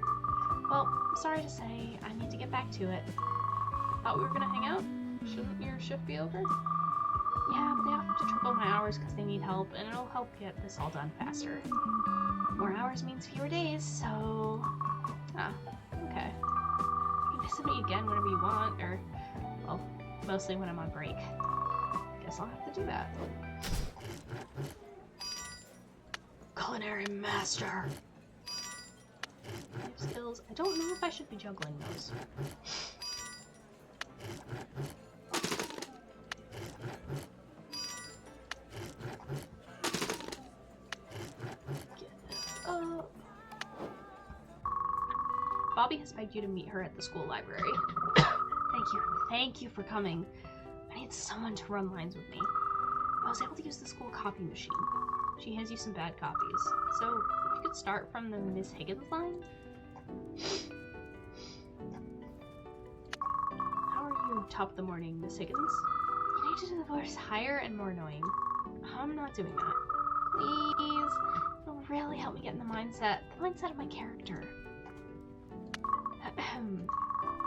Well, sorry to say, I need to get back to it. Thought we were gonna hang out? Shouldn't your shift be over? Yeah, but they have to triple my hours because they need help, and it'll help get this all done faster. More hours means fewer days, so... Ah, okay. You can visit me again whenever you want, or... well, mostly when I'm on break. Guess I'll have to do that. Culinary master! Life skills. I don't know if I should be juggling those. Bobby has begged you to meet her at the school library. Thank you for coming. I need someone to run lines with me. I was able to use the school copy machine. She hands you some bad copies. So, if you could start from the Miss Higgins line? How are you, top of the morning, Miss Higgins? You need to do the voice higher and more annoying. I'm not doing that. Please. It'll really help me get in the mindset of my character.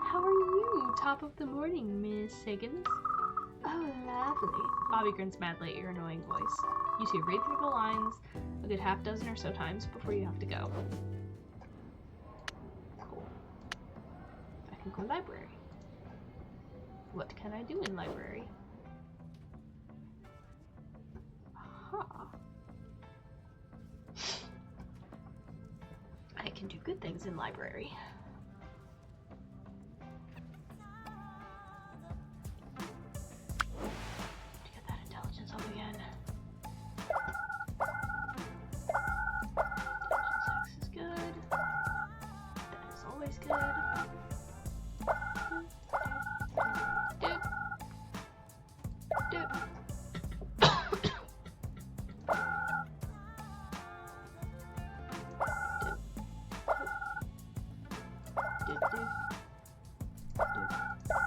How are you, top of the morning, Miss Higgins? Oh, lovely. Bobby grins madly at your annoying voice. You two read through the lines a good half dozen or so times before you have to go. Cool. I can go library. What can I do in library? Aha. I can do good things in library.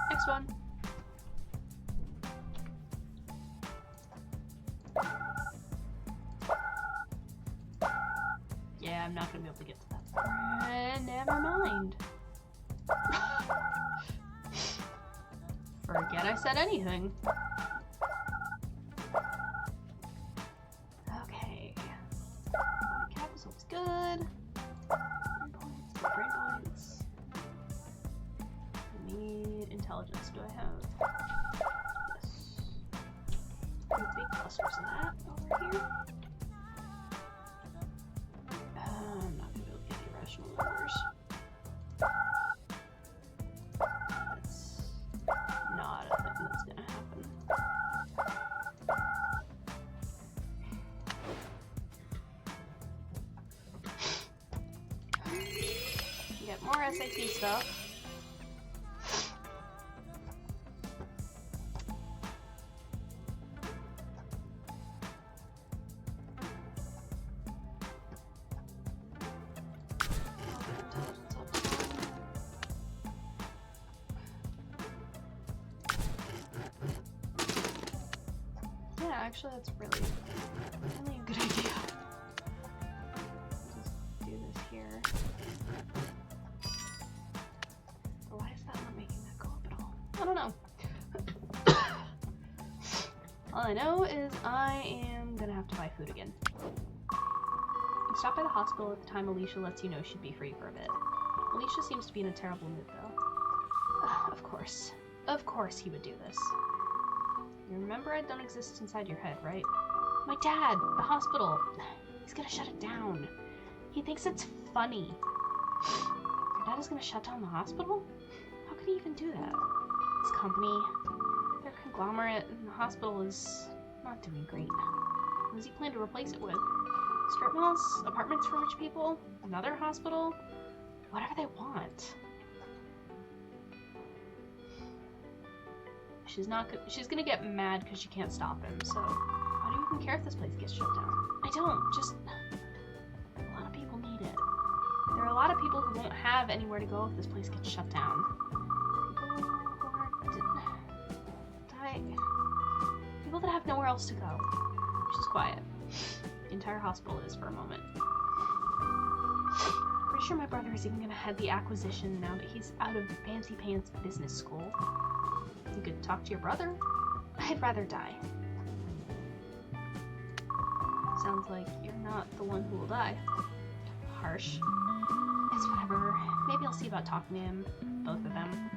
Next one. Yeah, I'm not gonna be able to get to that. Never mind. Forget I said anything. Okay. Cap is always good. Brain points. I need intelligence. Do I have? Yes. Big clusters of that over here. I'm not gonna be able to get the irrational numbers. That's not a thing that's gonna happen. Get more SAT stuff. Yeah, actually that's really a good idea. Just do this here. Why is that not making that go up at all? I don't know. All I know is I am gonna have to buy food again. You stop by the hospital at the time Alicia lets you know she'd be free for a bit. Alicia seems to be in a terrible mood though. Of course he would do this. You remember I don't exist inside your head, right? My dad! The hospital! He's gonna shut it down. He thinks it's funny. Your dad is gonna shut down the hospital? How could he even do that? His company, their conglomerate, and the hospital is not doing great. What does he plan to replace it with? Strip malls? Apartments for rich people? Another hospital? Whatever they want. She's gonna get mad because she can't stop him, so why do you even care if this place gets shut down? I don't, just a lot of people need it. There are a lot of people who won't have anywhere to go if this place gets shut down. People that have nowhere else to go. Which is quiet. The entire hospital is for a moment. Pretty sure my brother is even gonna head the acquisition now that he's out of fancy pants business school. You could talk to your brother. I'd rather die. Sounds like you're not the one who will die. Harsh. It's whatever. Maybe I'll see about talking to him. Both of them.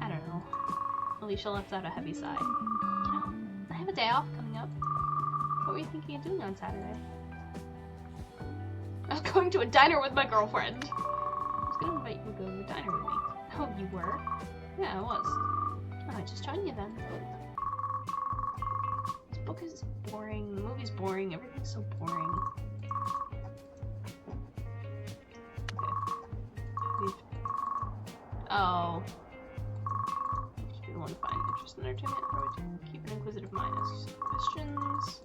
I don't know. Alicia lets out a heavy sigh. You know, I have a day off coming up. What were you thinking of doing on Saturday? I was going to a diner with my girlfriend. I was going to invite you to go to a diner with me. Oh, you were? Yeah, I was. Oh, I just joined you then. This book is boring. The movie's boring. Everything's so boring. Okay. Oh. Should be the one to find interest in entertainment. Probably keep an inquisitive mind. Ask questions.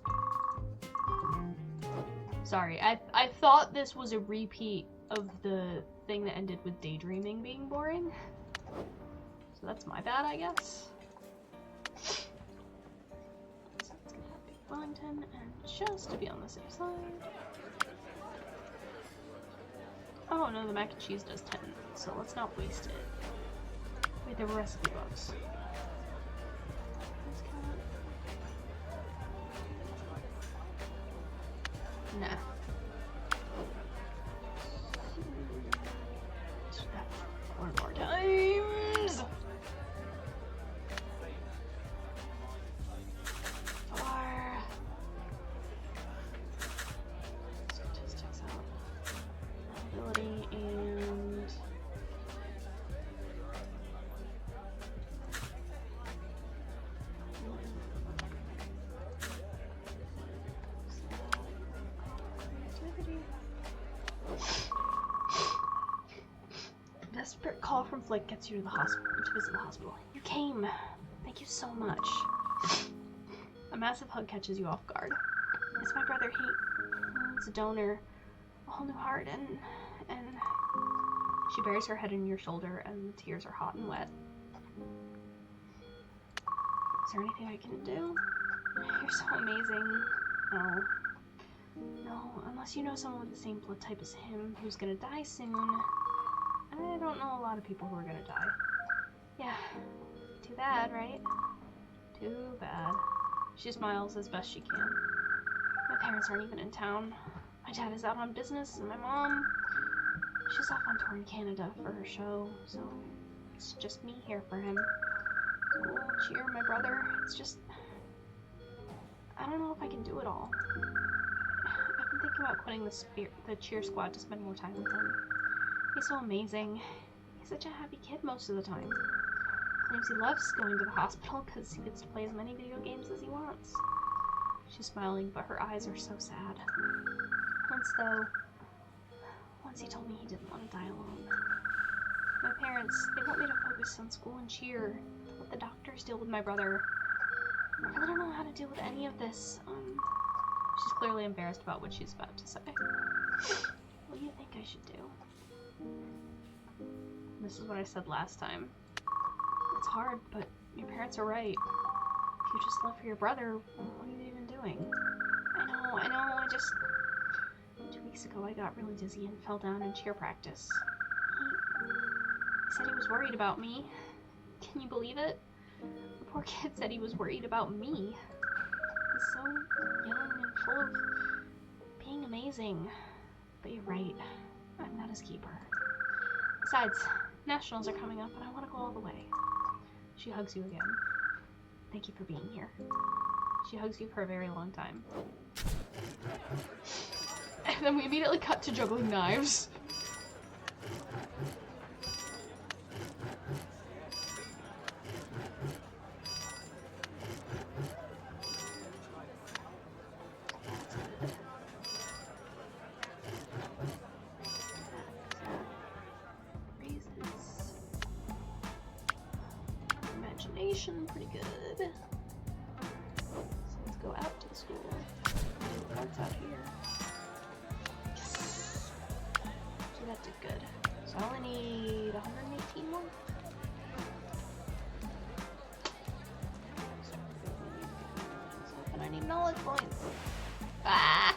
Sorry, I thought this was a repeat of the thing that ended with daydreaming being boring. So that's my bad, I guess. So let's get Happy Wellington, and just to be on the safe side. Oh no, the mac and cheese does 10, so let's not waste it. Wait, there were recipe books. Nah. One more times. 4. Statistics out. Ability and desperate call from Flick gets you to the hospital to visit the hospital. You came. Thank you so much. A massive hug catches you off guard. It's my brother. He's a donor, a whole new heart, and she buries her head in your shoulder, and the tears are hot and wet. Is there anything I can do? You're so amazing. No, unless you know someone with the same blood type as him who's gonna die soon. I don't know a lot of people who are gonna die. Yeah, too bad, right? Too bad. She smiles as best she can. My parents aren't even in town. My dad is out on business, and my mom, she's off on tour in Canada for her show, so it's just me here for him. School, cheer, my brother. It's just, I don't know if I can do it all. I've been thinking about quitting the cheer squad to spend more time with him. He's so amazing. He's such a happy kid most of the time. Claims he loves going to the hospital because he gets to play as many video games as he wants. She's smiling, but her eyes are so sad. Once he told me he didn't want to die alone. My parents, they want me to focus on school and cheer, to let the doctors deal with my brother. I really don't know how to deal with any of this. She's clearly embarrassed about what she's about to say. What do you think I should do? This is what I said last time. It's hard, but your parents are right. If you just love for your brother, what are you even doing? I know, I just... 2 weeks ago I got really dizzy and fell down in cheer practice. He said he was worried about me. Can you believe it? The poor kid said he was worried about me. He's so young and full of being amazing. But you're right. I'm not his keeper. Besides, nationals are coming up and I want to go all the way. She hugs you again. Thank you for being here. She hugs you for a very long time. And then we immediately cut to juggling knives. Pretty good. So let's go out to the school. What's out here? Yes. So that did good. So I only need 118 more. And I need knowledge points. Ah!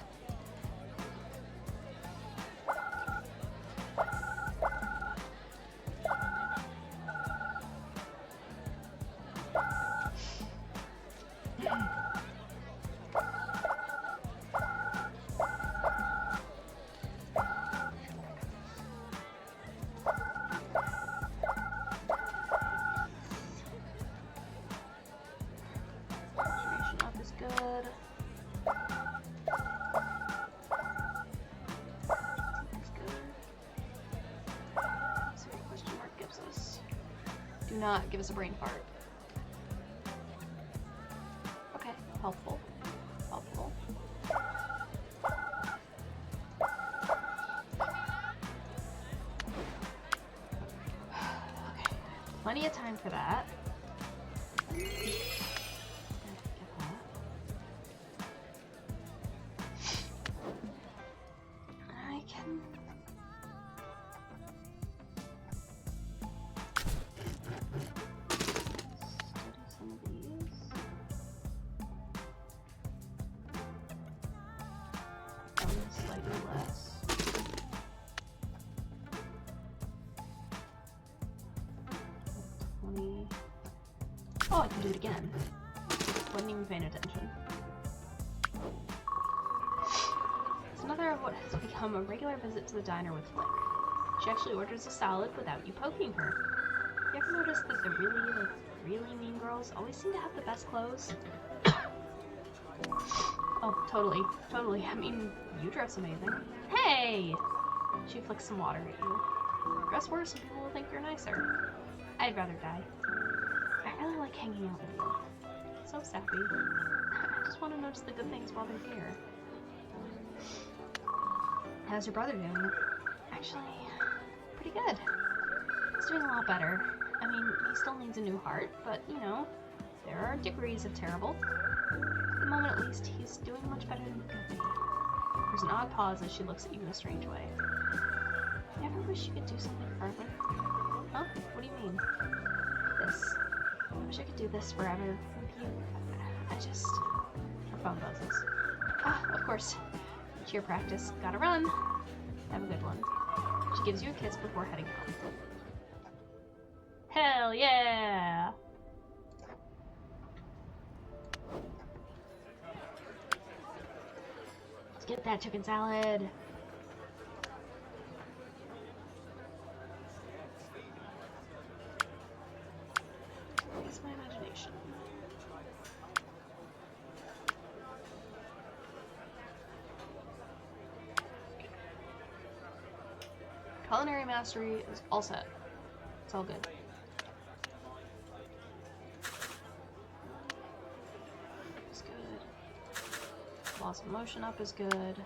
Do not give us a brain fart. Okay, helpful. Helpful. Okay, plenty of time for that. I can... some of these. Slightly less. Oh, I can do it again. Wasn't even paying attention. It's another of what has become a regular visit to the diner with Flick. She actually orders a salad without you poking her. You ever notice that the really mean girls always seem to have the best clothes? Oh, totally. I mean, you dress amazing. Hey! She flicks some water at you. Dress worse and people will think you're nicer. I'd rather die. I really like hanging out with you. So sappy. I just want to notice the good things while they're here. How's your brother doing? Actually, pretty good. He's doing a lot better. I mean, he still needs a new heart, but, you know, there are degrees of terrible. At the moment, at least, he's doing much better than he could be. There's an odd pause as she looks at you in a strange way. You ever wish you could do something further? Huh? What do you mean? This. I wish I could do this forever with you. Her phone buzzes. Ah, of course. Cheer practice. Gotta run. Have a good one. She gives you a kiss before heading out. Hell yeah! Let's get that chicken salad. Use my imagination. Culinary mastery is all set. It's all good. It's good. Loss of motion up is good.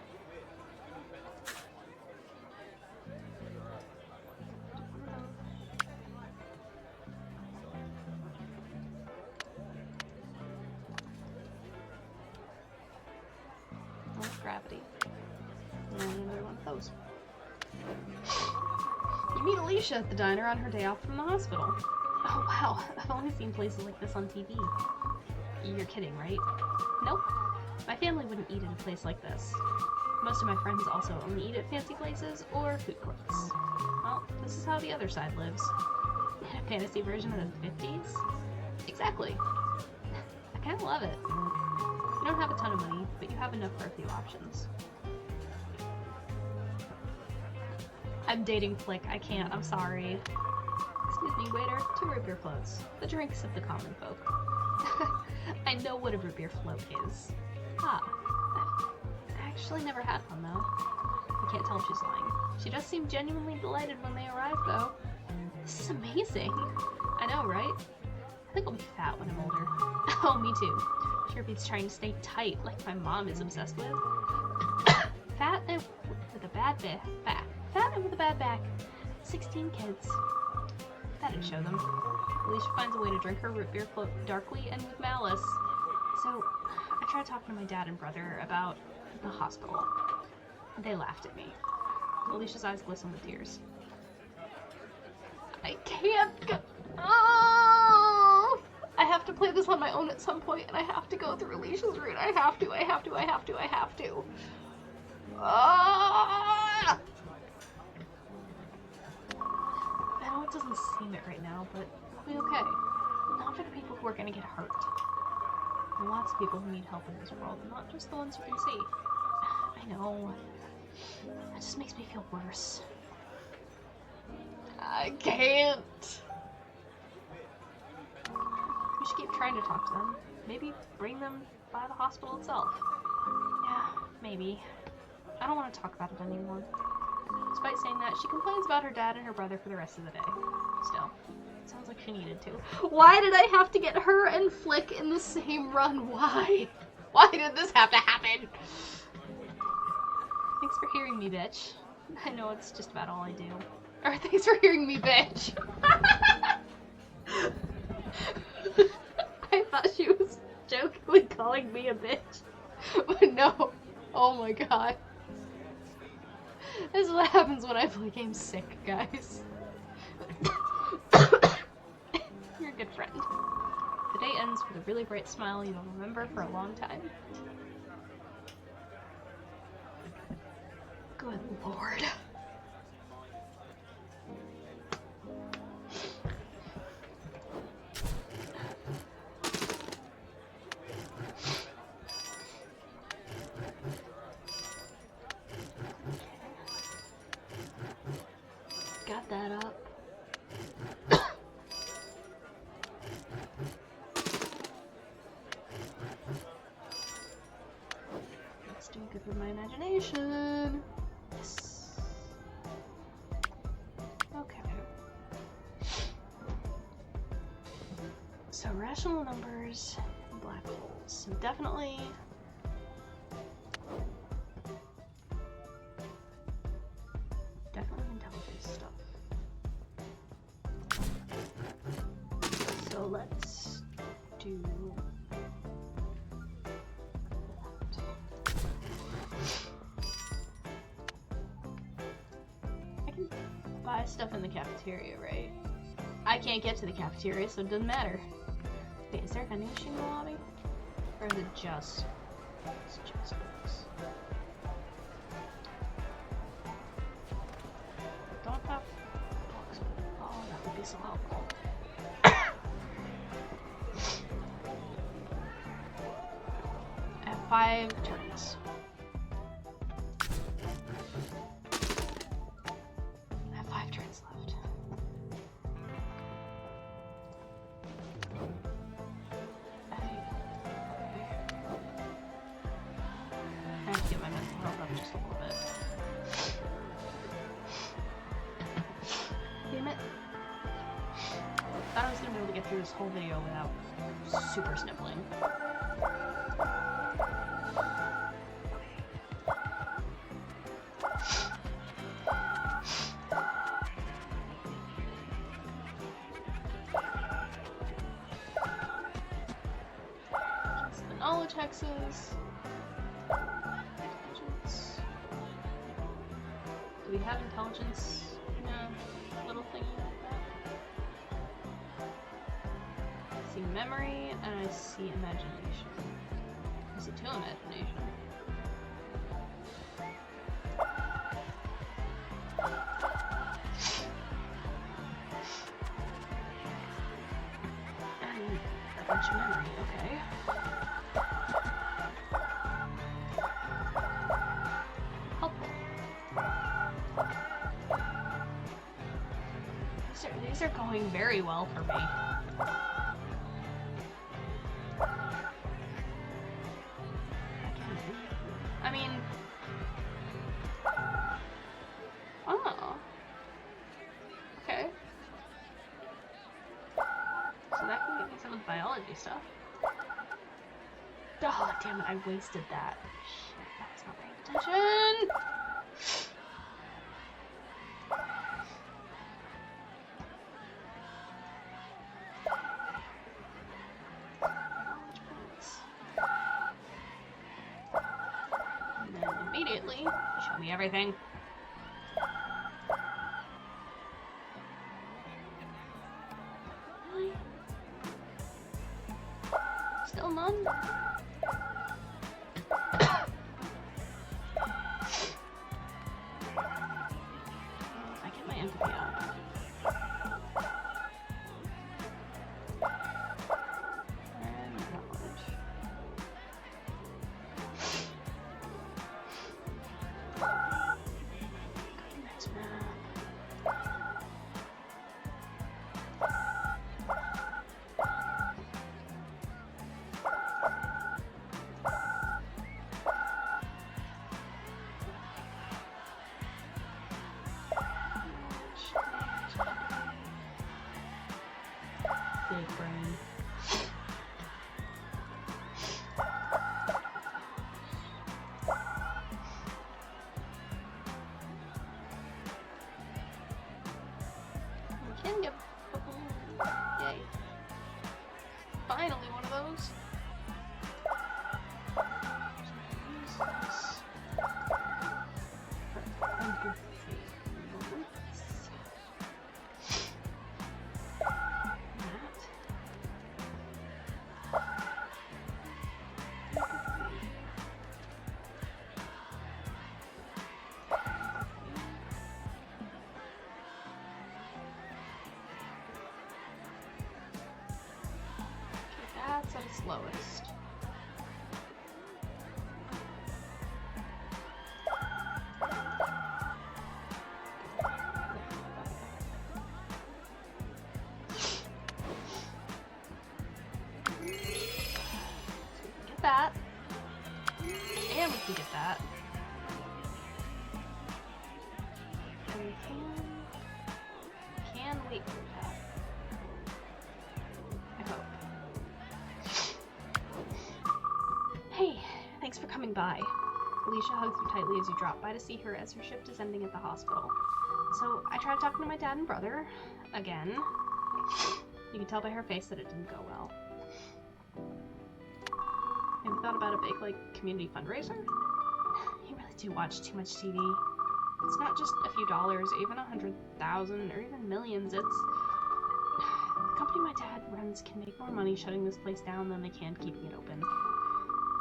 Gravity. And another one of those. You meet Alicia at the diner on her day off from the hospital. Oh wow, I've only seen places like this on TV. You're kidding, right? Nope. My family wouldn't eat at a place like this. Most of my friends also only eat at fancy places or food courts. Well, this is how the other side lives. In a fantasy version of the 50s? Exactly. I kinda love it. You don't have a ton of money, but you have enough for a few options. I'm dating Flick. I can't. I'm sorry. Excuse me, waiter. 2 root beer floats. The drinks of the common folk. I know what a root beer float is. Ah. I actually never had one, though. I can't tell if she's lying. She does seem genuinely delighted when they arrive, though. This is amazing. I know, right? I think I'll be fat when I'm older. Oh, me too. Sure beats trying to stay tight like my mom is obsessed with. Fat and with a bad back. Fat and with a bad back. 16 kids. That'd show them. Alicia finds a way to drink her root beer float darkly and with malice. So, I tried talking to my dad and brother about the hospital. They laughed at me. Alicia's eyes glisten with tears. I can't go. Oh! I have to play this on my own at some point, and I have to go through Alicia's route. I have to. Ah! I know it doesn't seem it right now, but it'll be okay. Not for the people who are gonna get hurt. There are lots of people who need help in this world, not just the ones you can see. I know. That just makes me feel worse. I can't. We should keep trying to talk to them. Maybe bring them by the hospital itself. Yeah, maybe. I don't want to talk about it anymore. Despite saying that, she complains about her dad and her brother for the rest of the day. Still, Sounds like she needed to. Why did I have to get her and Flick in the same run? Why? Why did this have to happen? Thanks for hearing me, bitch. I know it's just about all I do. Or thanks for hearing me, bitch. I thought she was jokingly calling me a bitch. But no. Oh my god. This is what happens when I play games sick, guys. You're a good friend. The day ends with a really bright smile you'll remember for a long time. Good lord. Got that up. Let's do good with my imagination. Yes. Okay. So rational numbers and black holes. So definitely intelligence stuff. So let's do that. I can buy stuff in the cafeteria, right? I can't get to the cafeteria, so it doesn't matter. Wait, is there a vending machine in the lobby? Or is it just... It's just books. Don't have books. Oh, that would be so helpful. I have 5 turns. I have 5 turns left. I have to get my mental health up just a little bit. Damn it. Thought I was gonna be able to get through this whole video without super sniffling. Just the knowledge hexes. Intelligence. Do we have intelligence in a little thingy like that? I see memory and I see imagination. I see 2 imagination. And a bunch of memory, okay. Helpful. These are going very well for me. I mean... Oh. Okay. So that can get me some of the biology stuff. Oh, damn it, I wasted that. Shit, I was not paying attention! Knowledge points. And then immediately, show me everything. Really? Still none? I get my empathy out. And knowledge. Next map. Big brain. We can get... Yay. Finally one of those. Use this. That's at its lowest. Get that. And we can get that. And we can wait for that. I hope. Hey, thanks for coming by. Alicia hugs you tightly as you drop by to see her as her shift is ending at the hospital. So I tried talking to my dad and brother. Again. You can tell by her face that it didn't go well. Have you thought about a big, like, community fundraiser? You really do watch too much TV. It's not just a few dollars, or even 100,000, or even millions. It's... The company my dad runs can make more money shutting this place down than they can keeping it open.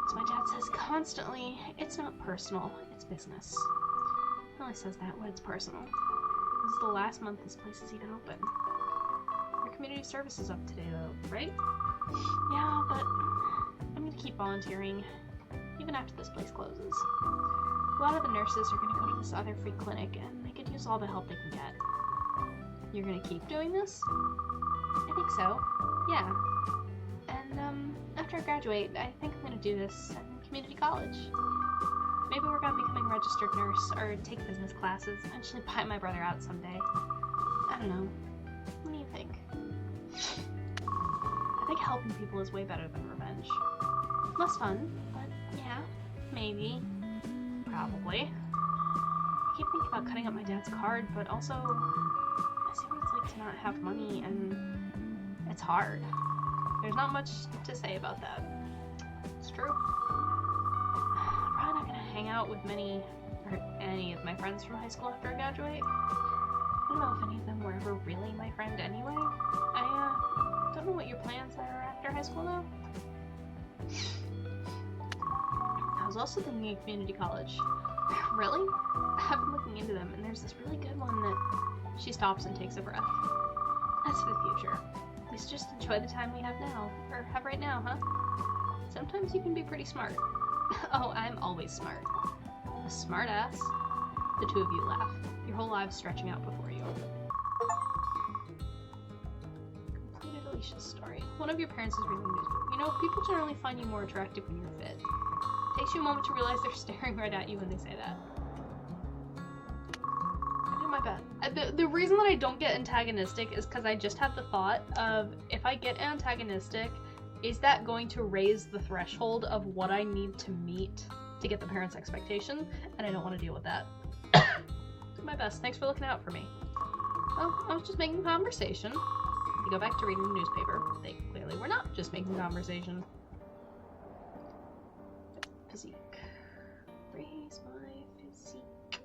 As my dad says constantly, it's not personal, it's business. He only says that when it's personal. This is the last month this place is even open. Your community service is up today, though, right? Yeah, but I'm gonna keep volunteering, even after this place closes. A lot of the nurses are gonna go to this other free clinic, and they could use all the help they can get. You're gonna keep doing this? I think so, yeah. And, after I graduate, I think I'm gonna do this at community college. Maybe we're gonna become a registered nurse, or take business classes, eventually buy my brother out someday. I don't know. What do you think? I think helping people is way better than revenge. Less fun, but yeah, maybe. Probably. I keep thinking about cutting up my dad's card, but also, I see what it's like to not have money, and it's hard. There's not much to say about that. It's true. I'm probably not gonna hang out with any of my friends from high school after I graduate. I don't know if any of them were ever really my friend anyway. I don't know what your plans are after high school now. I was also thinking of community college. Really? I've been looking into them, and there's this really good one that... She stops and takes a breath. That's for the future. Let's just enjoy the time we have now. Or have right now, huh? Sometimes you can be pretty smart. Oh, I'm always smart. A smart ass. The two of you laugh, your whole lives stretching out before you. Completed Alicia's story. One of your parents is reading the newspaper. You know, people generally find you more attractive when you're fit. Takes you a moment to realize they're staring right at you when they say that. I do my best. The reason that I don't get antagonistic is because I just have the thought of, if I get antagonistic, is that going to raise the threshold of what I need to meet to get the parents' expectation? And I don't want to deal with that. Do my best. Thanks for looking out for me. Oh, I was just making conversation. You go back to reading the newspaper. They clearly were not just making conversation. Physique. Raise my physique.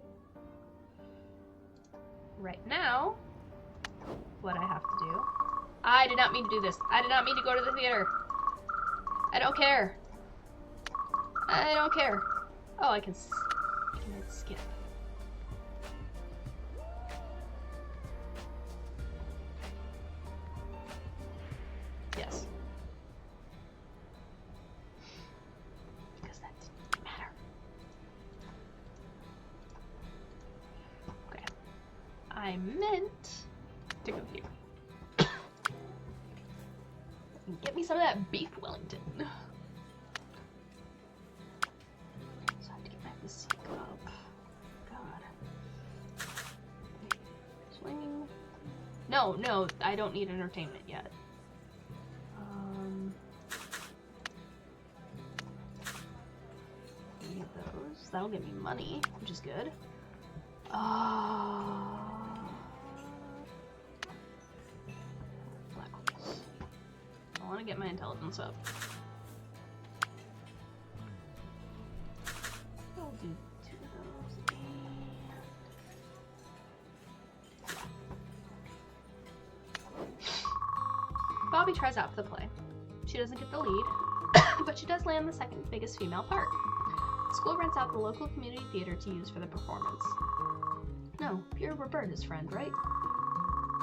Right now, what I have to do... I did not mean to do this. I did not mean to go to the theater. I don't care. I don't care. Oh, I can skip. Yes. Because that didn't matter. Okay. I meant to go here. Get me some of that beef Wellington. So I have to get my physique up. God. Swinging. No, I don't need entertainment yet. holes. That'll get me money, which is good. Black holes. I want to get my intelligence up. I'll do 2 of those. Bobby tries out for the play. She doesn't get the lead, but she does land the second biggest female part. The school rents out the local community theater to use for the performance. No, you're Roberta's friend, right?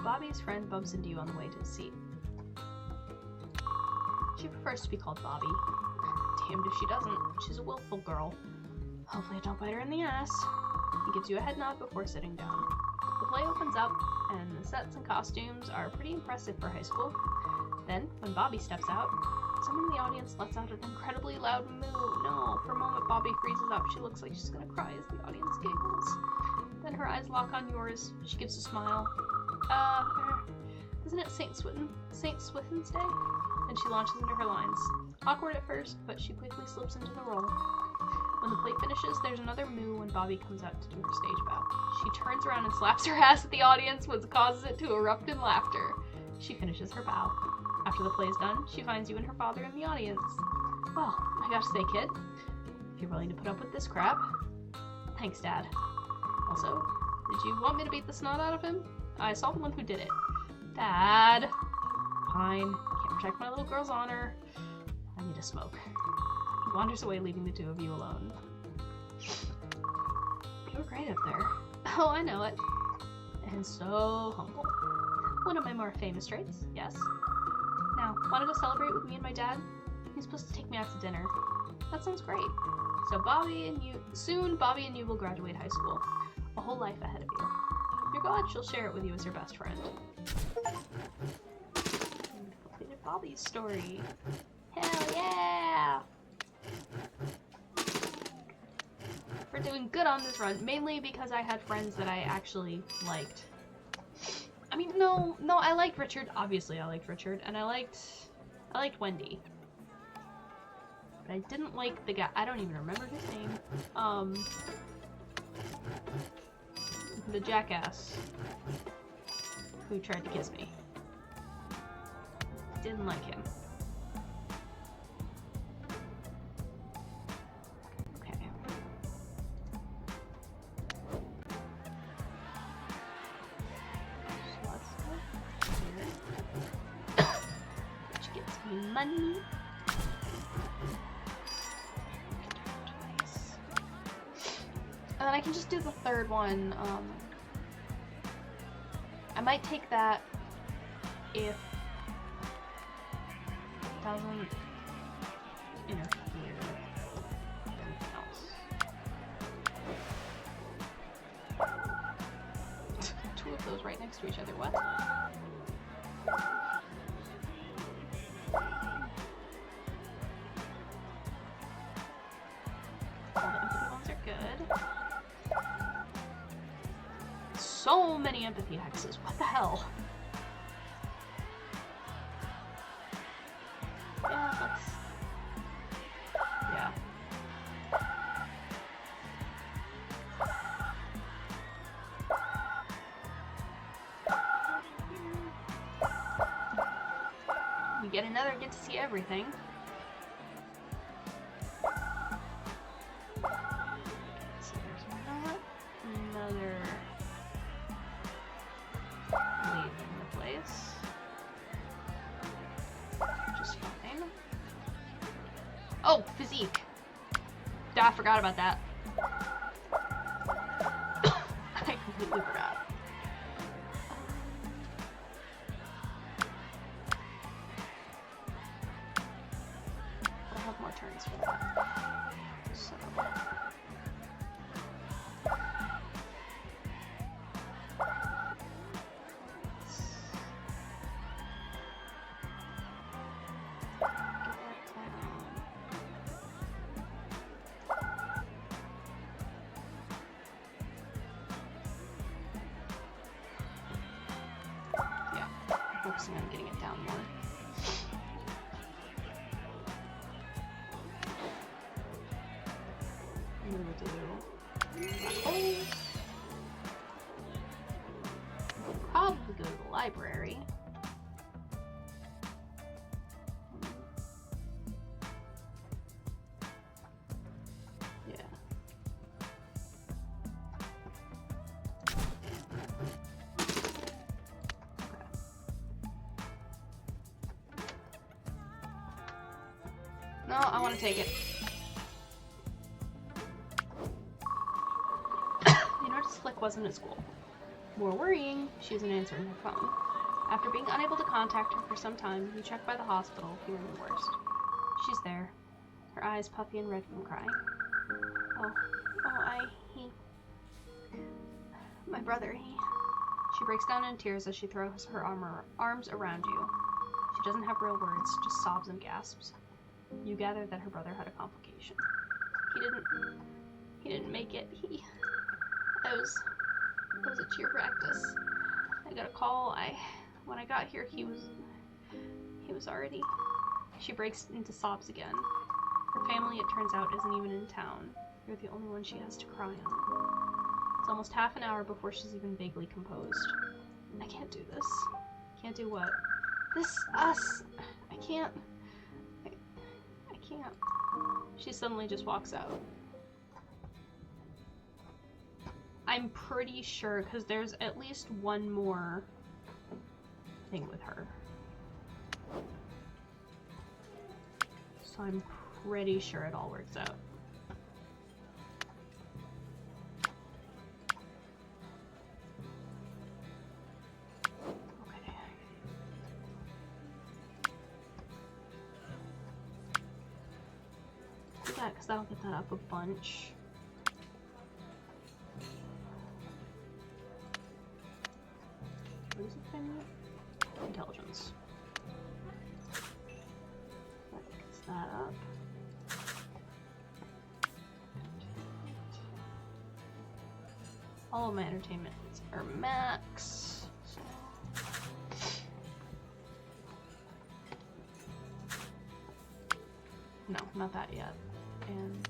Bobby's friend bumps into you on the way to his seat. She prefers to be called Bobby. Damned if she doesn't. She's a willful girl. Hopefully I don't bite her in the ass. He gives you a head nod before sitting down. The play opens up, and the sets and costumes are pretty impressive for high school. Then, when Bobby steps out, someone in the audience lets out an incredibly loud moo. No, for a moment Bobby freezes up. She looks like she's gonna cry as the audience giggles. Then her eyes lock on yours. She gives a smile. Isn't it St. Swithin's Day? And she launches into her lines. Awkward at first, but she quickly slips into the role. When the play finishes, there's another moo when Bobby comes out to do her stage bow. She turns around and slaps her ass at the audience, which causes it to erupt in laughter. She finishes her bow. After the play is done, she finds you and her father in the audience. Well, I gotta say, kid, if you're willing to put up with this crap, thanks, Dad. Also, did you want me to beat the snot out of him? I saw the one who did it. Dad. Fine. Can't protect my little girl's honor. I need a smoke. He wanders away, leaving the two of you alone. You were great up there. Oh, I know it. And so humble. One of my more famous traits, yes. Now, wanna go celebrate with me and my dad? He's supposed to take me out to dinner. That sounds great. So soon Bobby and you will graduate high school. A whole life ahead of you. You're glad she'll share it with you as your best friend. Completed Bobby's story. Hell yeah! We're doing good on this run, mainly because I had friends that I actually liked. I mean, no, I liked Richard. Obviously, I liked Richard, and I liked Wendy. But I didn't like the guy. I don't even remember his name. The jackass who tried to kiss me. Didn't like him. Okay. So let's go here. Which gets me money. And then I can just do the third one. I might take that if it doesn't interfere with anything else. Two of those right next to each other, what? All the empathy ones are good. So many empathy hexes. What the hell? Yeah, let's... Yeah. We get another get to see everything. So there's not another... leaving the place. Just fine. Oh, physique. I forgot about that. I completely forgot. I'll have more turns for that. So. Focusing on getting it down more. Move to do. Black holes. Probably go to the library. Yeah. Okay. No, I want to take it. You noticed Flick wasn't at school. More worrying, she isn't answering her phone. After being unable to contact her for some time, you check by the hospital, fearing the worst. She's there, her eyes puffy and red from crying. My brother, She breaks down in tears as she throws her arms around you. She doesn't have real words, just sobs and gasps. You gather that her brother had a complication. He didn't make it. I was at cheer practice. I got a call. When I got here, he was already... She breaks into sobs again. Her family, it turns out, isn't even in town. You're the only one she has to cry on. It's almost half an hour before she's even vaguely composed. I can't do this. Can't do what? Us! I can't. I can't. She suddenly just walks out. I'm pretty sure, because there's at least one more thing with her. So I'm pretty sure it all works out. Okay. Do that, because that'll get that up a bunch. What is it thing? Intelligence. That gets that up. All of my entertainment are max. So. No, not that yet. And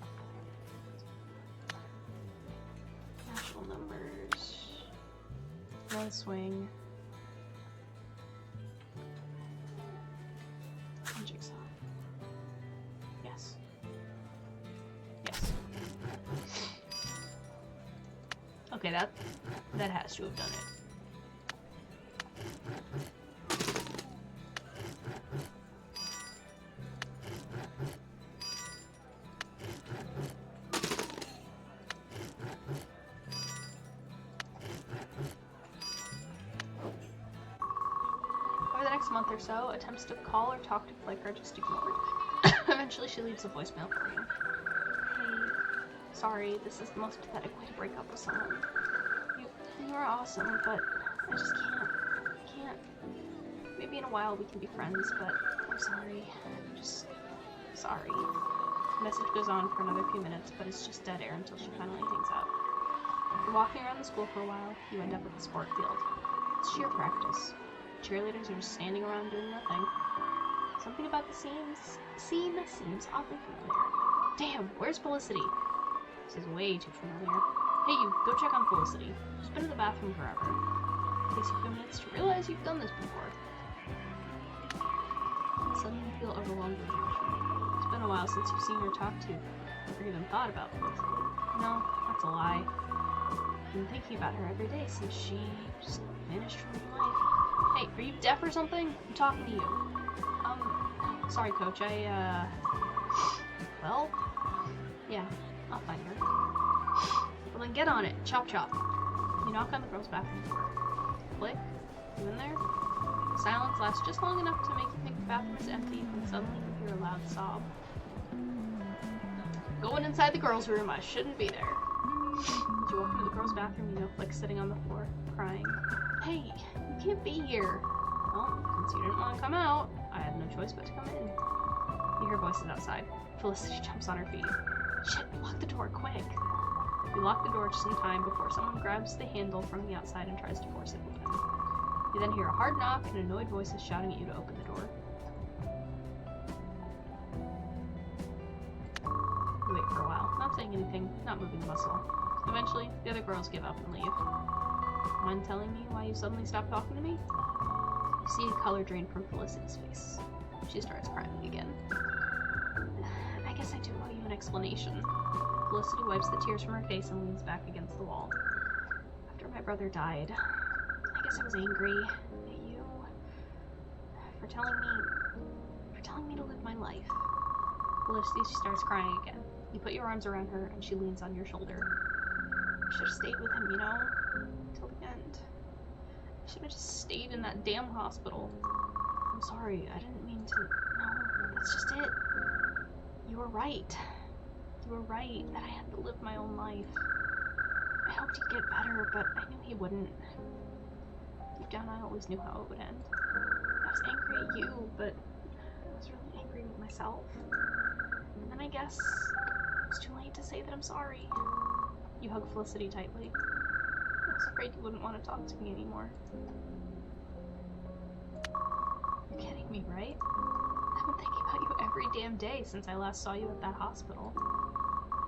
national numbers. One swing. Jigsaw. Yes. Yes. Okay, that has to have done it. Month or so, attempts to call or talk to Flick are just ignored. Eventually she leaves a voicemail for you. Hey, sorry, this is the most pathetic way to break up with someone. You are awesome, but I just can't. Maybe in a while we can be friends, but I'm sorry. I'm just sorry. The message goes on for another few minutes, but it's just dead air until she finally hangs up. You're walking around the school for a while, you end up at the sport field. It's cheer practice. Cheerleaders are just standing around doing nothing. Something about the scene seems oddly familiar. Damn, where's Felicity? This is way too familiar. Hey, you, go check on Felicity. She's been in the bathroom forever. It takes you a few minutes to realize you've done this before. Suddenly you feel overwhelmed with emotion. It's been a while since you've seen her talk to, or even thought about Felicity. No, that's a lie. I've been thinking about her every day since she just vanished from your life. Hey, are you deaf or something? I'm talking to you. Sorry, Coach, well, yeah, I'll find her. Well, then get on it. Chop chop. You knock on the girl's bathroom door. Flick, you in there? Silence lasts just long enough to make you think the bathroom is empty, and suddenly you hear a loud sob. Going inside the girls' room, I shouldn't be there. As you walk into the girls' bathroom, you know Flick's sitting on the floor, crying. Hey, you can't be here. Well, since you didn't want to come out, I had no choice but to come in. You hear voices outside. Felicity jumps on her feet. Shit, lock the door, quick. You lock the door just in time before someone grabs the handle from the outside and tries to force it open. You then hear a hard knock and annoyed voices shouting at you to open the door. You wait for a while, not saying saying anything, not moving a muscle. Eventually, the other girls give up and leave. Mind telling me why you suddenly stopped talking to me? You see a color drain from Felicity's face. She starts crying again. I guess I do owe you an explanation. Felicity wipes the tears from her face and leans back against the wall. After my brother died, I guess I was angry at you for telling me to live my life. Felicity starts crying again. You put your arms around her and she leans on your shoulder. I should have stayed with him, you know, till the end. I should have just stayed in that damn hospital. I'm sorry, I didn't mean to. No, that's just it. You were right. You were right that I had to live my own life. I hoped he'd get better, but I knew he wouldn't. Deep down, I always knew how it would end. I was angry at you, but I was really angry with myself. And then I guess it's too late to say that I'm sorry. You hug Felicity tightly. I was afraid you wouldn't want to talk to me anymore. You're kidding me, right? I've been thinking about you every damn day since I last saw you at that hospital.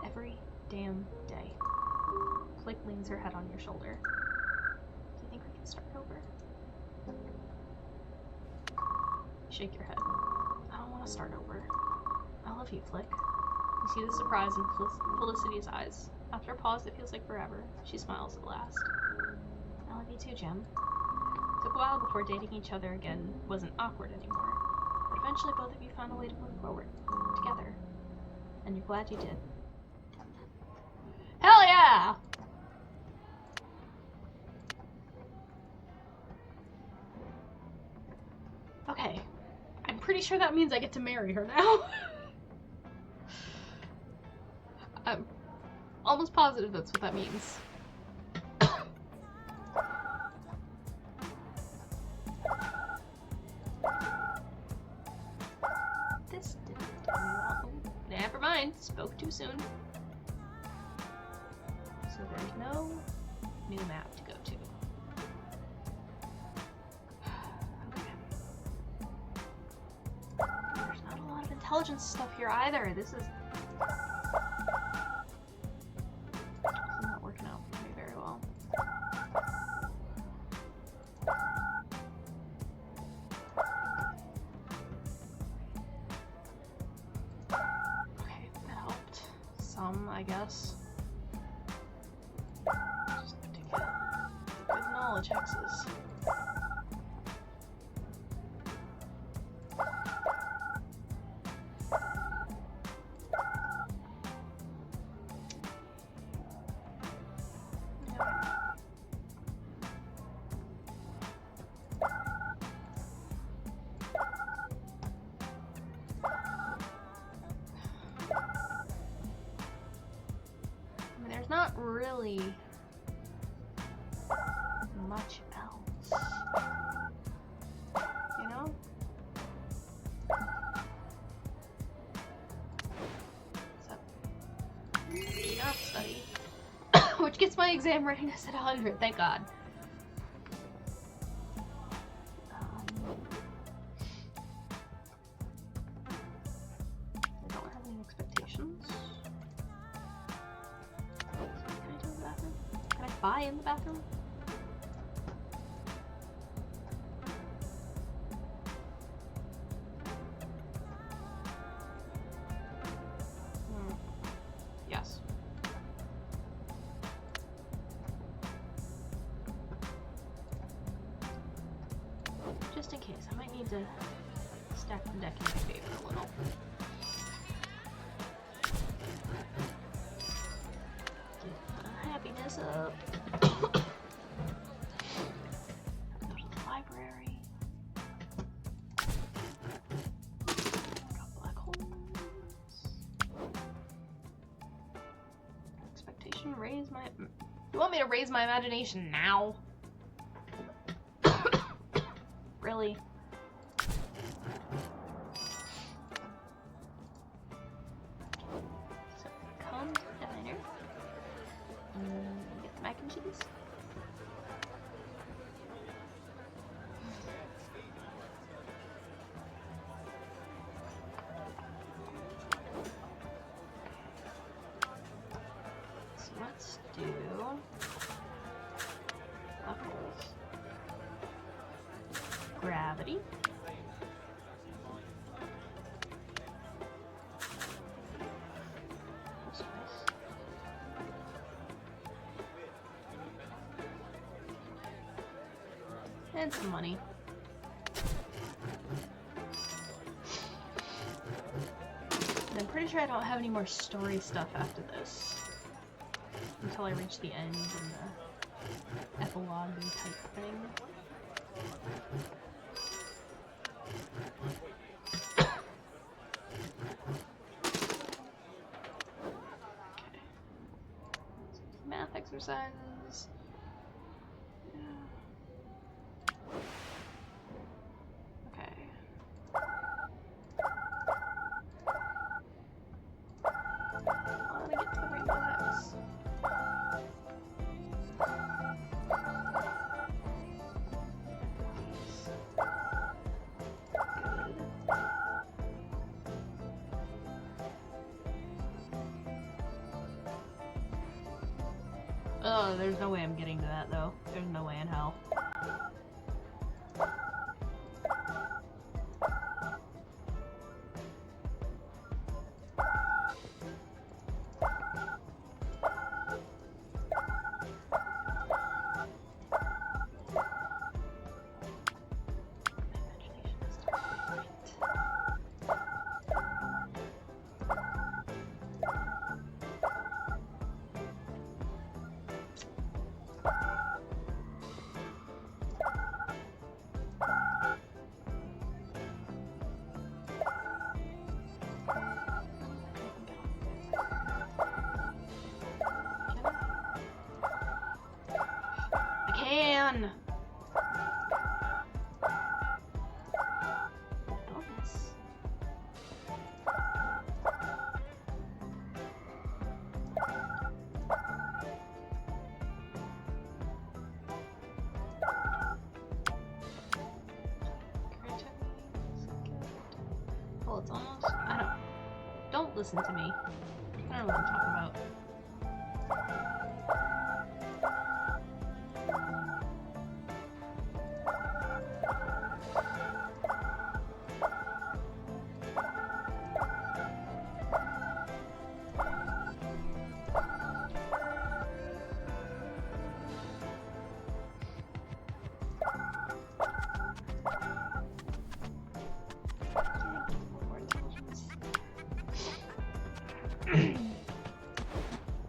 Every damn day. Flick leans her head on your shoulder. Do you think we can start over? Shake your head. I don't want to start over. I love you, Flick. You see the surprise in Felicity's eyes. After a pause that feels like forever, she smiles at last. I love you too, Jem. It took a while before dating each other again wasn't awkward anymore, but eventually both of you found a way to move forward, together. And you're glad you did. Hell yeah! Okay, I'm pretty sure that means I get to marry her now. I'm almost positive that's what that means. This didn't do me well. Never mind, spoke too soon. So there's no new map to go to. Okay. There's not a lot of intelligence stuff here either. This is not working out for me very well. Okay, that helped some, I guess. Just have to get good knowledge hexes. There's not really much else, you know? So, not study, which gets my exam readiness at 100, thank God. I don't have any expectations. Can I buy in the bathroom? Yes. Just in case, I might need to stack the deck in my favor a little. Happiness up. Go to the library. Got black holes. Expectation, raise my... You want me to raise my imagination now? Really? So, come to the diner. Get the mac and cheese. hoodie. That's nice. And some money. And I'm pretty sure I don't have any more story stuff after this. Until I reach the end and the epilogue type thing. Okay. Math exercises. Yeah. Okay. I want to get to the rainbow hex. Oh, there's no way I'm getting to that though. There's no way in hell. Man! Bonus. Well, it's almost. Don't listen to me. I don't know what I'm talking about.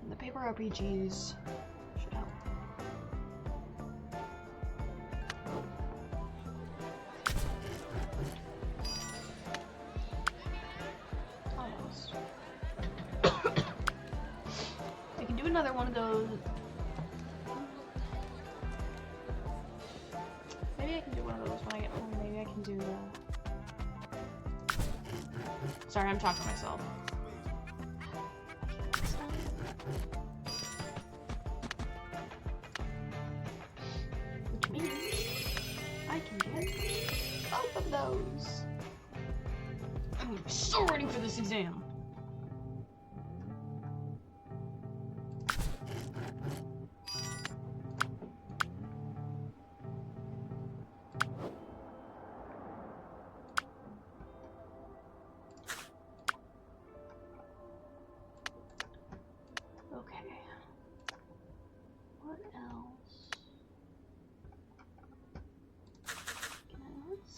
The paper RPGs should help. Almost. I can do another one of those. Maybe I can do one of those when I get home. Maybe I can do Sorry, I'm talking to myself. Which means I can get both of those. I'm so ready for this exam. What else? Let's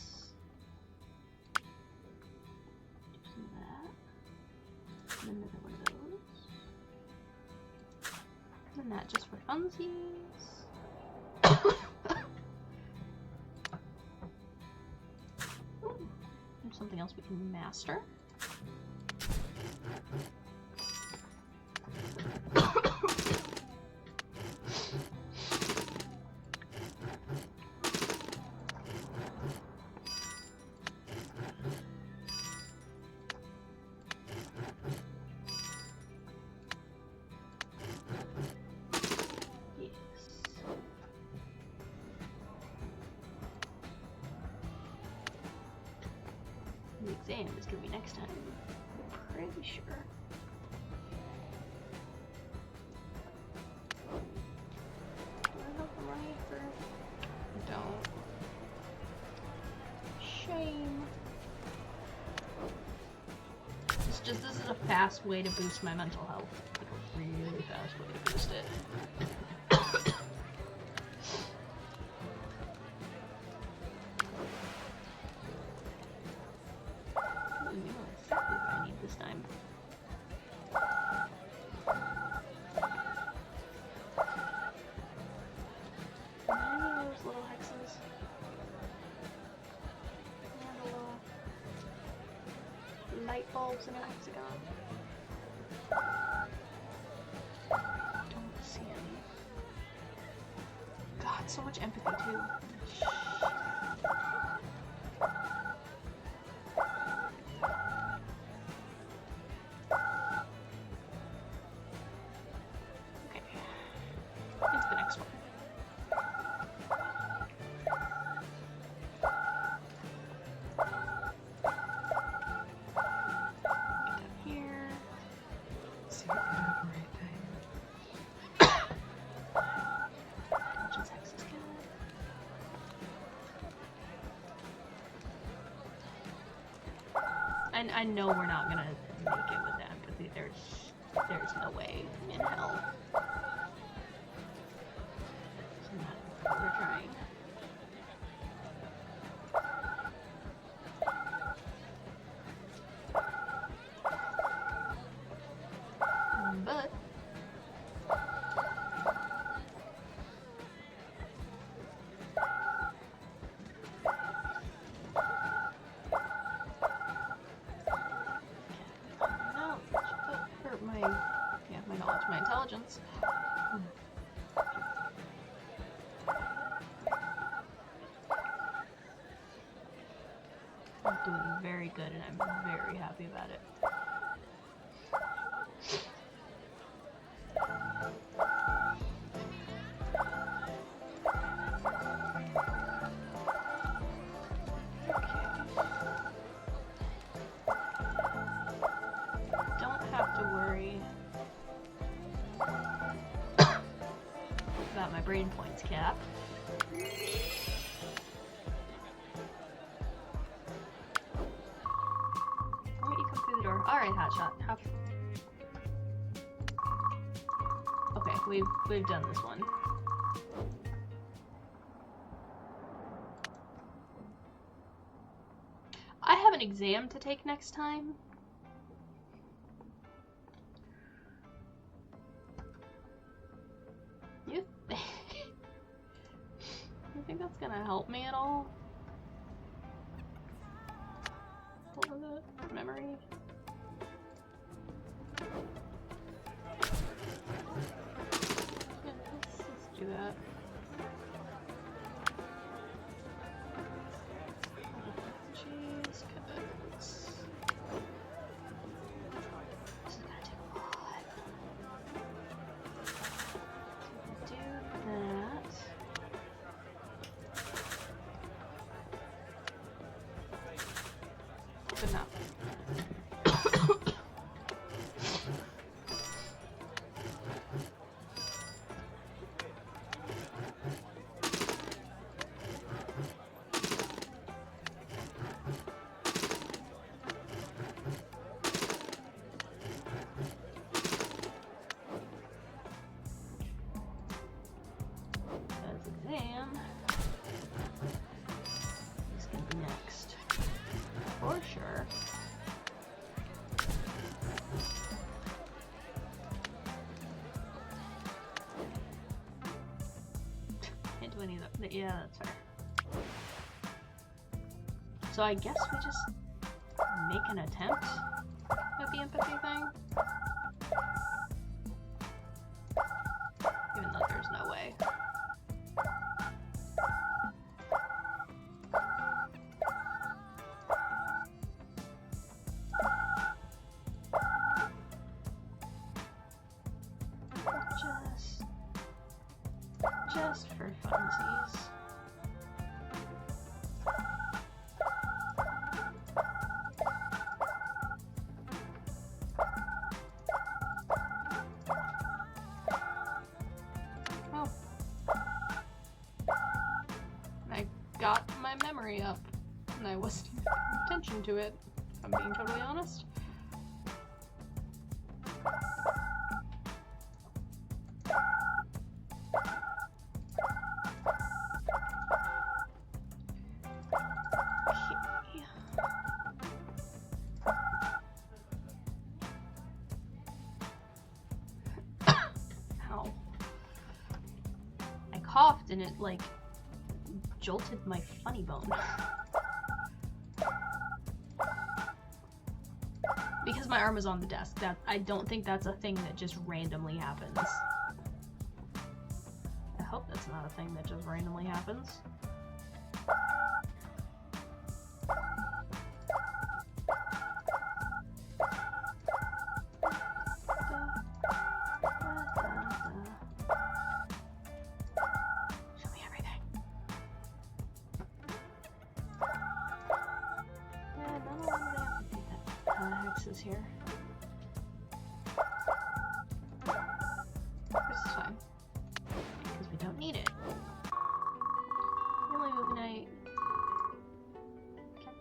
do some of that. And another one of those. And that just for funsies. There's something else we can master. The exam is gonna be next time. I'm pretty sure. Do I have the money for? I don't. time. This is a fast way to boost my mental health. Like a really fast way to boost it. Ooh, you know exactly what I need this time. Any of those little hexes? And little light bulbs in a hexagon. Don't see any. God, so much empathy too. Okay. It's the next one. Here. See if I have the right thing. Dungeons Hexes good. And I know we're not gonna make it with that empathy. There's no way in hell. So we're trying. But no, or my knowledge, my intelligence. I'm doing very good, and I'm very happy about it. Don't have to worry about my brain points, Cap. Why don't you come through the door? Alright, Hotshot. Okay, we've done this one. I have an exam to take next time. You think that's gonna help me at all? What was it? Memory? Yeah, let's do that. Cheese cuts. This is gonna take a lot. Do that. Good enough. That's exam. It's gonna be next. For sure. Can't do any of that. Yeah, that's fair. So I guess we just make an attempt at the empathy thing. Even though there's no way. Just for funsies. Oh. I got my memory up, and I I wasn't paying attention to it, if I'm being totally honest. Ow. I coughed and it, like, jolted my funny bone. Because my arm is on the desk. I don't think that's a thing that just randomly happens. I hope that's not a thing that just randomly happens. Show me everything. Yeah, none of them hex is here. This is fine. Because we don't need it. The only movie night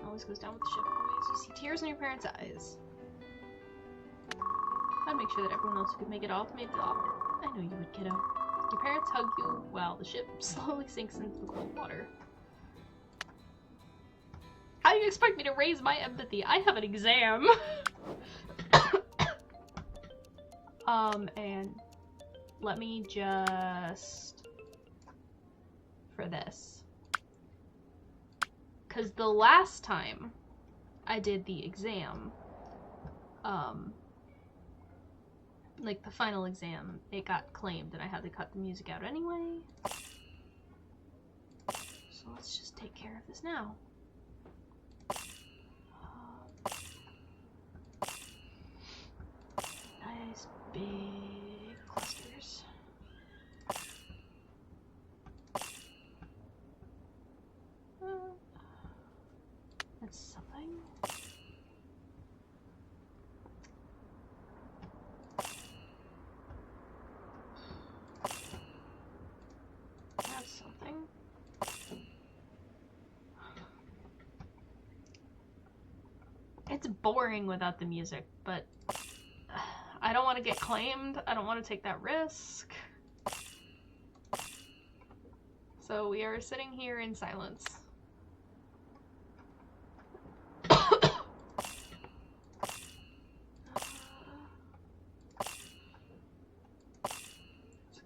always goes down with the ship. Always. You see tears in your parents' eyes. I'd make sure that everyone else who could make it off made it off. I know you would, kiddo. Your parents hug you while the ship slowly sinks into the cold water. How do you expect me to raise my empathy? I have an exam. And let me just... for this. Because the last time I did the exam, like the final exam, it got claimed and I had to cut the music out anyway. So let's just take care of this now. Nice big clusters. That's something. That's something. It's boring without the music, but I don't want to get claimed. I don't want to take that risk. So we are sitting here in silence. That's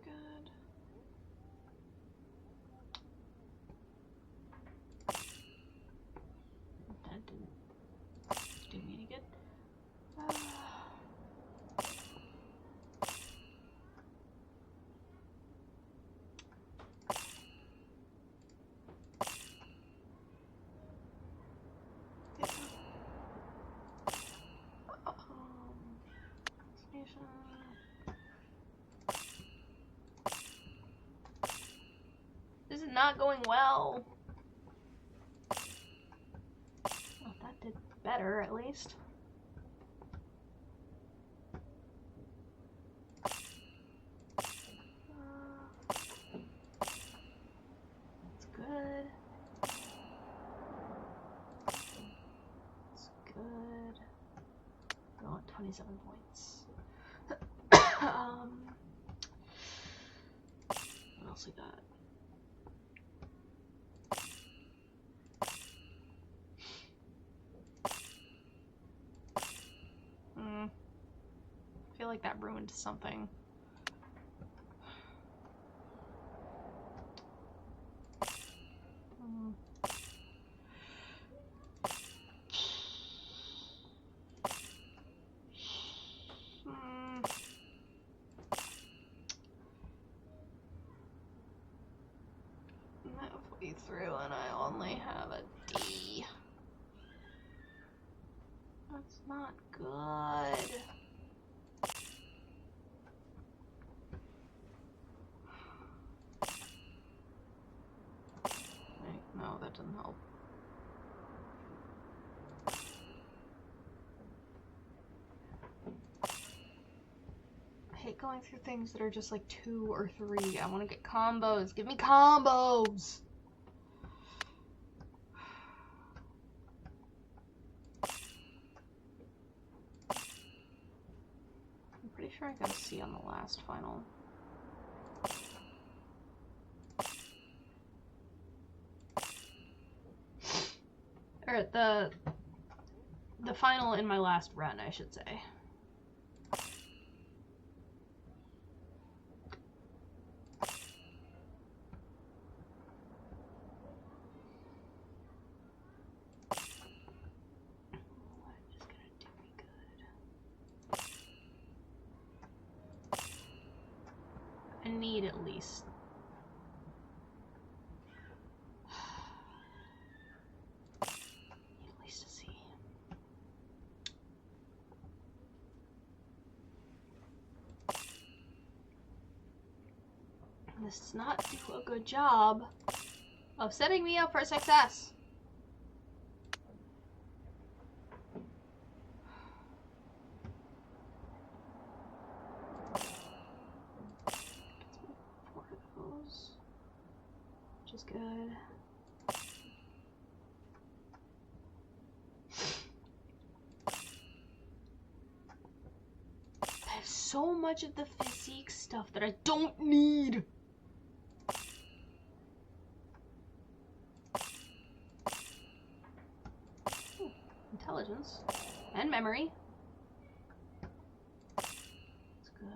good. That didn't do me any good. This is not going well. Well, that did better, at least. That's good. That's good. I want 27 points. What else we got? I feel like that ruined something. Halfway through and I only have a D. That's not good. Wait, no, that doesn't help. I hate going through things that are just like 2 or 3. I want to get combos. Give me combos! Pretty sure I got a C on the last final. Or the final in my last run, I should say. Need at least a C. This does not do a good job of setting me up for success. Good. I have so much of the physique stuff that I don't need. Ooh, intelligence and memory. That's good.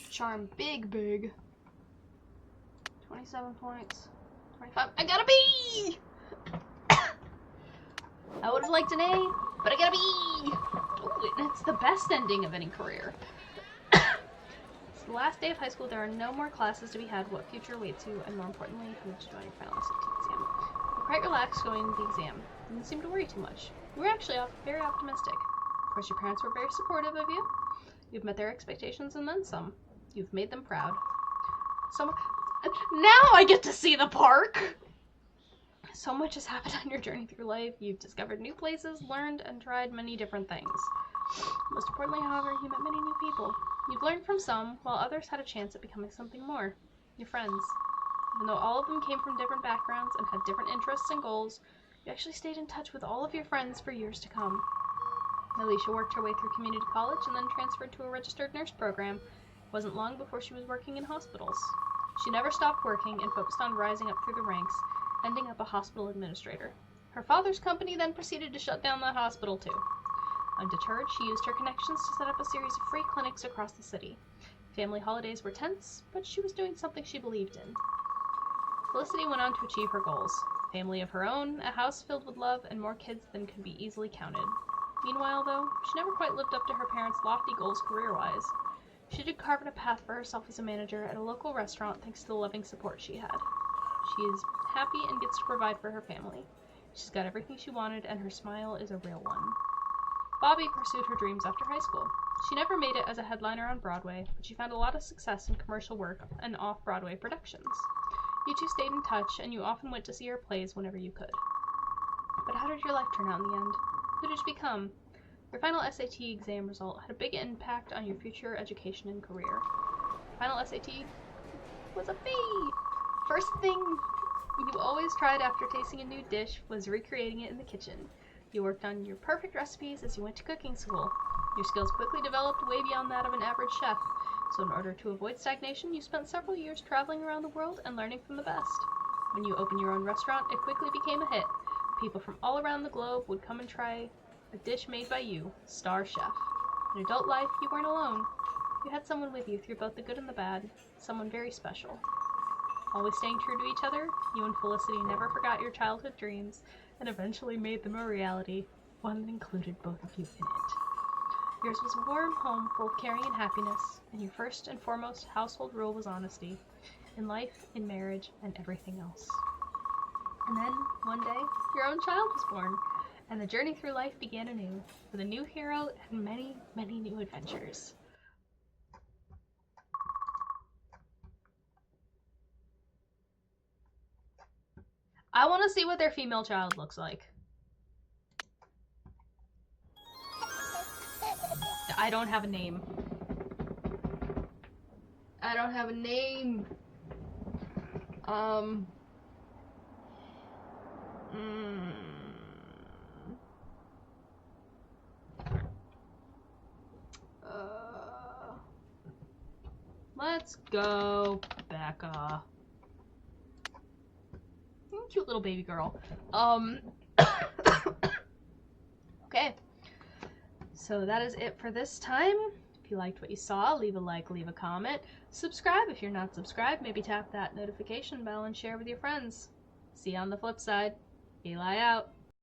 Charm big. 27 points. 25. I got a B! I would have liked an A, but I got a B! Ooh, that's the best ending of any career. It's the last day of high school. There are no more classes to be had. What future awaits you? And more importantly, who to join your final SAT exam. You're quite relaxed going to the exam. Didn't seem to worry too much. You were actually very optimistic. Of course, your parents were very supportive of you. You've met their expectations and then some. You've made them proud. So now I get to see the park! So much has happened on your journey through life. You've discovered new places, learned, and tried many different things. Most importantly, however, you met many new people. You've learned from some, while others had a chance at becoming something more. Your friends. Even though all of them came from different backgrounds and had different interests and goals, you actually stayed in touch with all of your friends for years to come. Alicia worked her way through community college and then transferred to a registered nurse program. It wasn't long before she was working in hospitals. She never stopped working and focused on rising up through the ranks, ending up a hospital administrator. Her father's company then proceeded to shut down that hospital too. Undeterred, she used her connections to set up a series of free clinics across the city. Family holidays were tense, but she was doing something she believed in. Felicity went on to achieve her goals. A family of her own, a house filled with love, and more kids than could be easily counted. Meanwhile, though, she never quite lived up to her parents' lofty goals career-wise. She did carve out a path for herself as a manager at a local restaurant thanks to the loving support she had. She is happy and gets to provide for her family. She's got everything she wanted, and her smile is a real one. Bobby pursued her dreams after high school. She never made it as a headliner on Broadway, but she found a lot of success in commercial work and off-Broadway productions. You two stayed in touch, and you often went to see her plays whenever you could. But how did your life turn out in the end? Who did you become? Your final SAT exam result had a big impact on your future education and career. Final SAT was a B! First thing you always tried after tasting a new dish was recreating it in the kitchen. You worked on your perfect recipes as you went to cooking school. Your skills quickly developed way beyond that of an average chef, so in order to avoid stagnation, you spent several years traveling around the world and learning from the best. When you opened your own restaurant, it quickly became a hit. People from all around the globe would come and try a dish made by you, star chef. In adult life, you weren't alone. You had someone with you through both the good and the bad, someone very special. Always staying true to each other, you and Felicity never forgot your childhood dreams and eventually made them a reality, one that included both of you in it. Yours was a warm home full of caring and happiness, and your first and foremost household rule was honesty, in life, in marriage, and everything else. And then, one day, your own child was born, and the journey through life began anew, with a new hero and many, many new adventures. I want to see what their female child looks like. I don't have a name. I don't have a name. Let's go Becca. Cute little baby girl. Okay. So that is it for this time. If you liked what you saw, leave a like, leave a comment. Subscribe if you're not subscribed. Maybe tap that notification bell and share with your friends. See you on the flip side. Eli out.